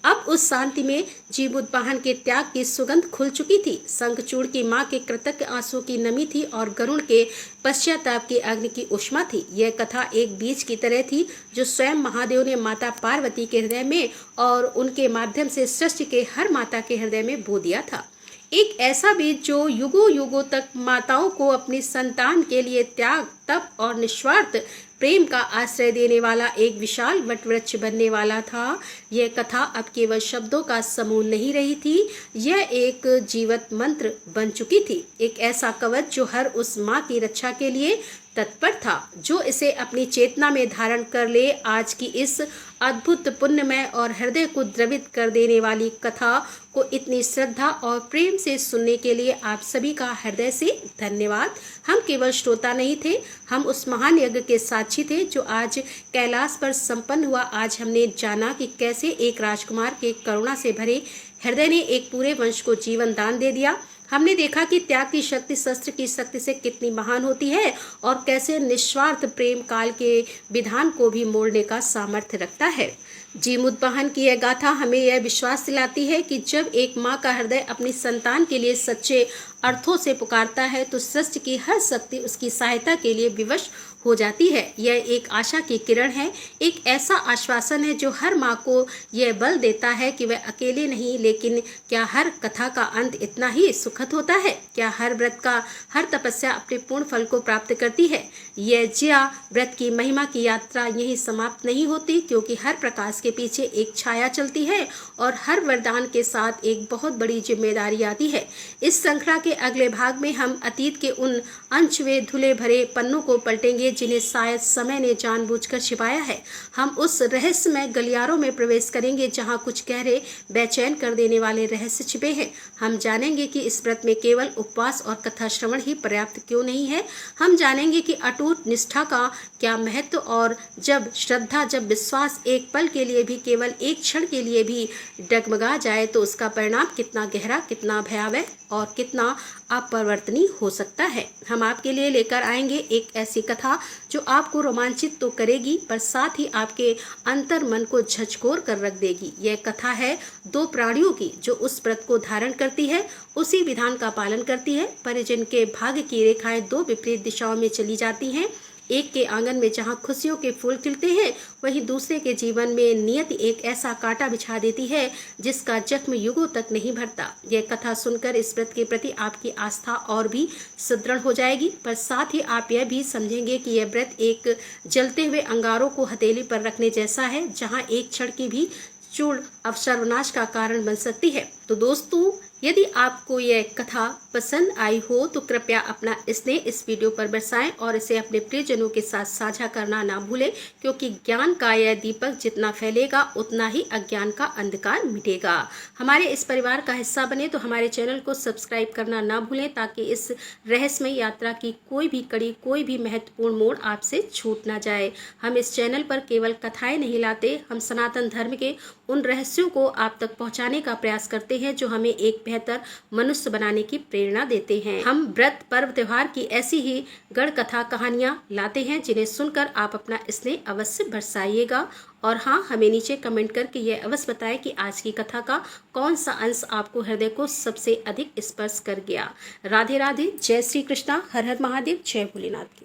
अब उस शांति में जीमूत वाहन के त्याग की सुगंध खुल चुकी थी। शंखचूड़ की माँ के कृतज्ञ आंसू की नमी थी और गरुड़ के पश्चाताप की अग्नि की उष्मा थी। यह कथा एक बीज की तरह थी जो स्वयं महादेव ने माता पार्वती के हृदय में और उनके माध्यम से सृष्टि के हर माता के हृदय में बो दिया था। एक ऐसा बीज जो युगों युगों तक माताओं को अपनी संतान के लिए त्याग, तप और निस्वार्थ प्रेम का आश्रय देने वाला एक विशाल वटवृक्ष बनने वाला था। यह कथा अब केवल शब्दों का समूह नहीं रही थी, यह एक जीवत मंत्र बन चुकी थी, एक ऐसा कवच जो हर उस माँ की रक्षा के लिए तत्पर था जो इसे अपनी चेतना में धारण कर ले। आज की इस अद्भुत, पुण्यमय और हृदय को द्रवित कर देने वाली कथा को इतनी श्रद्धा और प्रेम से सुनने के लिए आप सभी का हृदय से धन्यवाद। हम केवल श्रोता नहीं थे, हम उस महान यज्ञ के साक्षी थे जो आज कैलाश पर संपन्न हुआ। आज हमने जाना कि कैसे एक राजकुमार के करुणा से भरे हृदय ने एक पूरे वंश को जीवन दान दे दिया। हमने देखा कि त्याग की शक्ति शस्त्र की शक्ति से कितनी महान होती है और कैसे निस्वार्थ प्रेम काल के विधान को भी मोड़ने का सामर्थ्य रखता है। जीमूत वाहन की यह गाथा हमें यह विश्वास दिलाती है कि जब एक माँ का हृदय अपनी संतान के लिए सच्चे अर्थों से पुकारता है तो सृष्टि की हर शक्ति उसकी सहायता के लिए विवश हो जाती है। यह एक आशा की किरण है, एक ऐसा आश्वासन है जो हर माँ को यह बल देता है कि वह अकेले नहीं। लेकिन क्या हर कथा का अंत इतना ही सुखद होता है? क्या हर व्रत का, हर तपस्या अपने पूर्ण फल को प्राप्त करती है? यह जिया व्रत की महिमा की यात्रा यही समाप्त नहीं होती, क्योंकि हर प्रकाश के पीछे एक छाया चलती है और हर वरदान के साथ एक बहुत बड़ी जिम्मेदारी आती है। इस श्रृंखला के अगले भाग में हम अतीत के उन अनछुए धुले भरे पन्नों को पलटेंगे जिन्हें शायद समय ने जानबूझकर छिपाया है। हम उस रहस्यमय गलियारों में प्रवेश करेंगे जहां कुछ गहरे, बेचैन कर देने वाले रहस्य छिपे हैं। हम जानेंगे कि इस व्रत में केवल उपवास और कथा श्रवण ही पर्याप्त क्यों नहीं है। हम जानेंगे कि अटूट निष्ठा का क्या महत्व और जब श्रद्धा, जब विश्वास एक पल के लिए भी, केवल एक क्षण के लिए भी डगमगा जाए तो उसका परिणाम कितना गहरा, कितना भयावह और कितना अपरिवर्तनीय हो सकता है। हम आपके लिए लेकर आएंगे एक ऐसी कथा जो आपको रोमांचित तो करेगी पर साथ ही आपके अंतर मन को झकझोर कर रख देगी। यह कथा है दो प्राणियों की जो उस व्रत को धारण करती है, उसी विधान का पालन करती है, पर जिनके भाग्य की रेखाएं दो विपरीत दिशाओं में चली जाती हैं। एक के आंगन में जहां खुशियों के फूल खिलते हैं, वहीं दूसरे के जीवन में नियति एक ऐसा कांटा बिछा देती है जिसका जख्म युगों तक नहीं भरता। यह कथा सुनकर इस व्रत के प्रति आपकी आस्था और भी सुदृढ़ हो जाएगी, पर साथ ही आप यह भी समझेंगे कि यह व्रत एक जलते हुए अंगारों को हथेली पर रखने जैसा है, जहाँ एक क्षण की भी चूड़ अब सर्वनाश का कारण बन सकती है। तो दोस्तों, यदि आपको यह कथा पसंद आई हो तो कृपया अपना स्नेह इस वीडियो पर बरसाएं और इसे अपने प्रियजनों के साथ साझा करना ना भूलें, क्योंकि ज्ञान का यह दीपक जितना फैलेगा उतना ही अज्ञान का अंधकार मिटेगा। हमारे इस परिवार का हिस्सा बने तो हमारे चैनल को सब्सक्राइब करना ना भूलें, ताकि इस रहस्यमय यात्रा की कोई भी कड़ी, कोई भी महत्वपूर्ण मोड़ आपसे छूट ना जाए। हम इस चैनल पर केवल कथाएं नहीं लाते, हम सनातन धर्म के उन रहस्यों को आप तक पहुंचाने का प्रयास करते हैं जो हमें एक बेहतर मनुष्य बनाने की प्रेरणा देते हैं। हम व्रत, पर्व, त्योहार की ऐसी ही गढ़ कथा कहानियां लाते हैं जिन्हें सुनकर आप अपना स्नेह अवश्य बरसाइएगा। और हाँ, हमें नीचे कमेंट करके यह अवश्य बताएं कि आज की कथा का कौन सा अंश आपको हृदय को सबसे अधिक स्पर्श कर गया। राधे राधे, जय श्री कृष्णा, हर हर महादेव, जय भोलेनाथ की।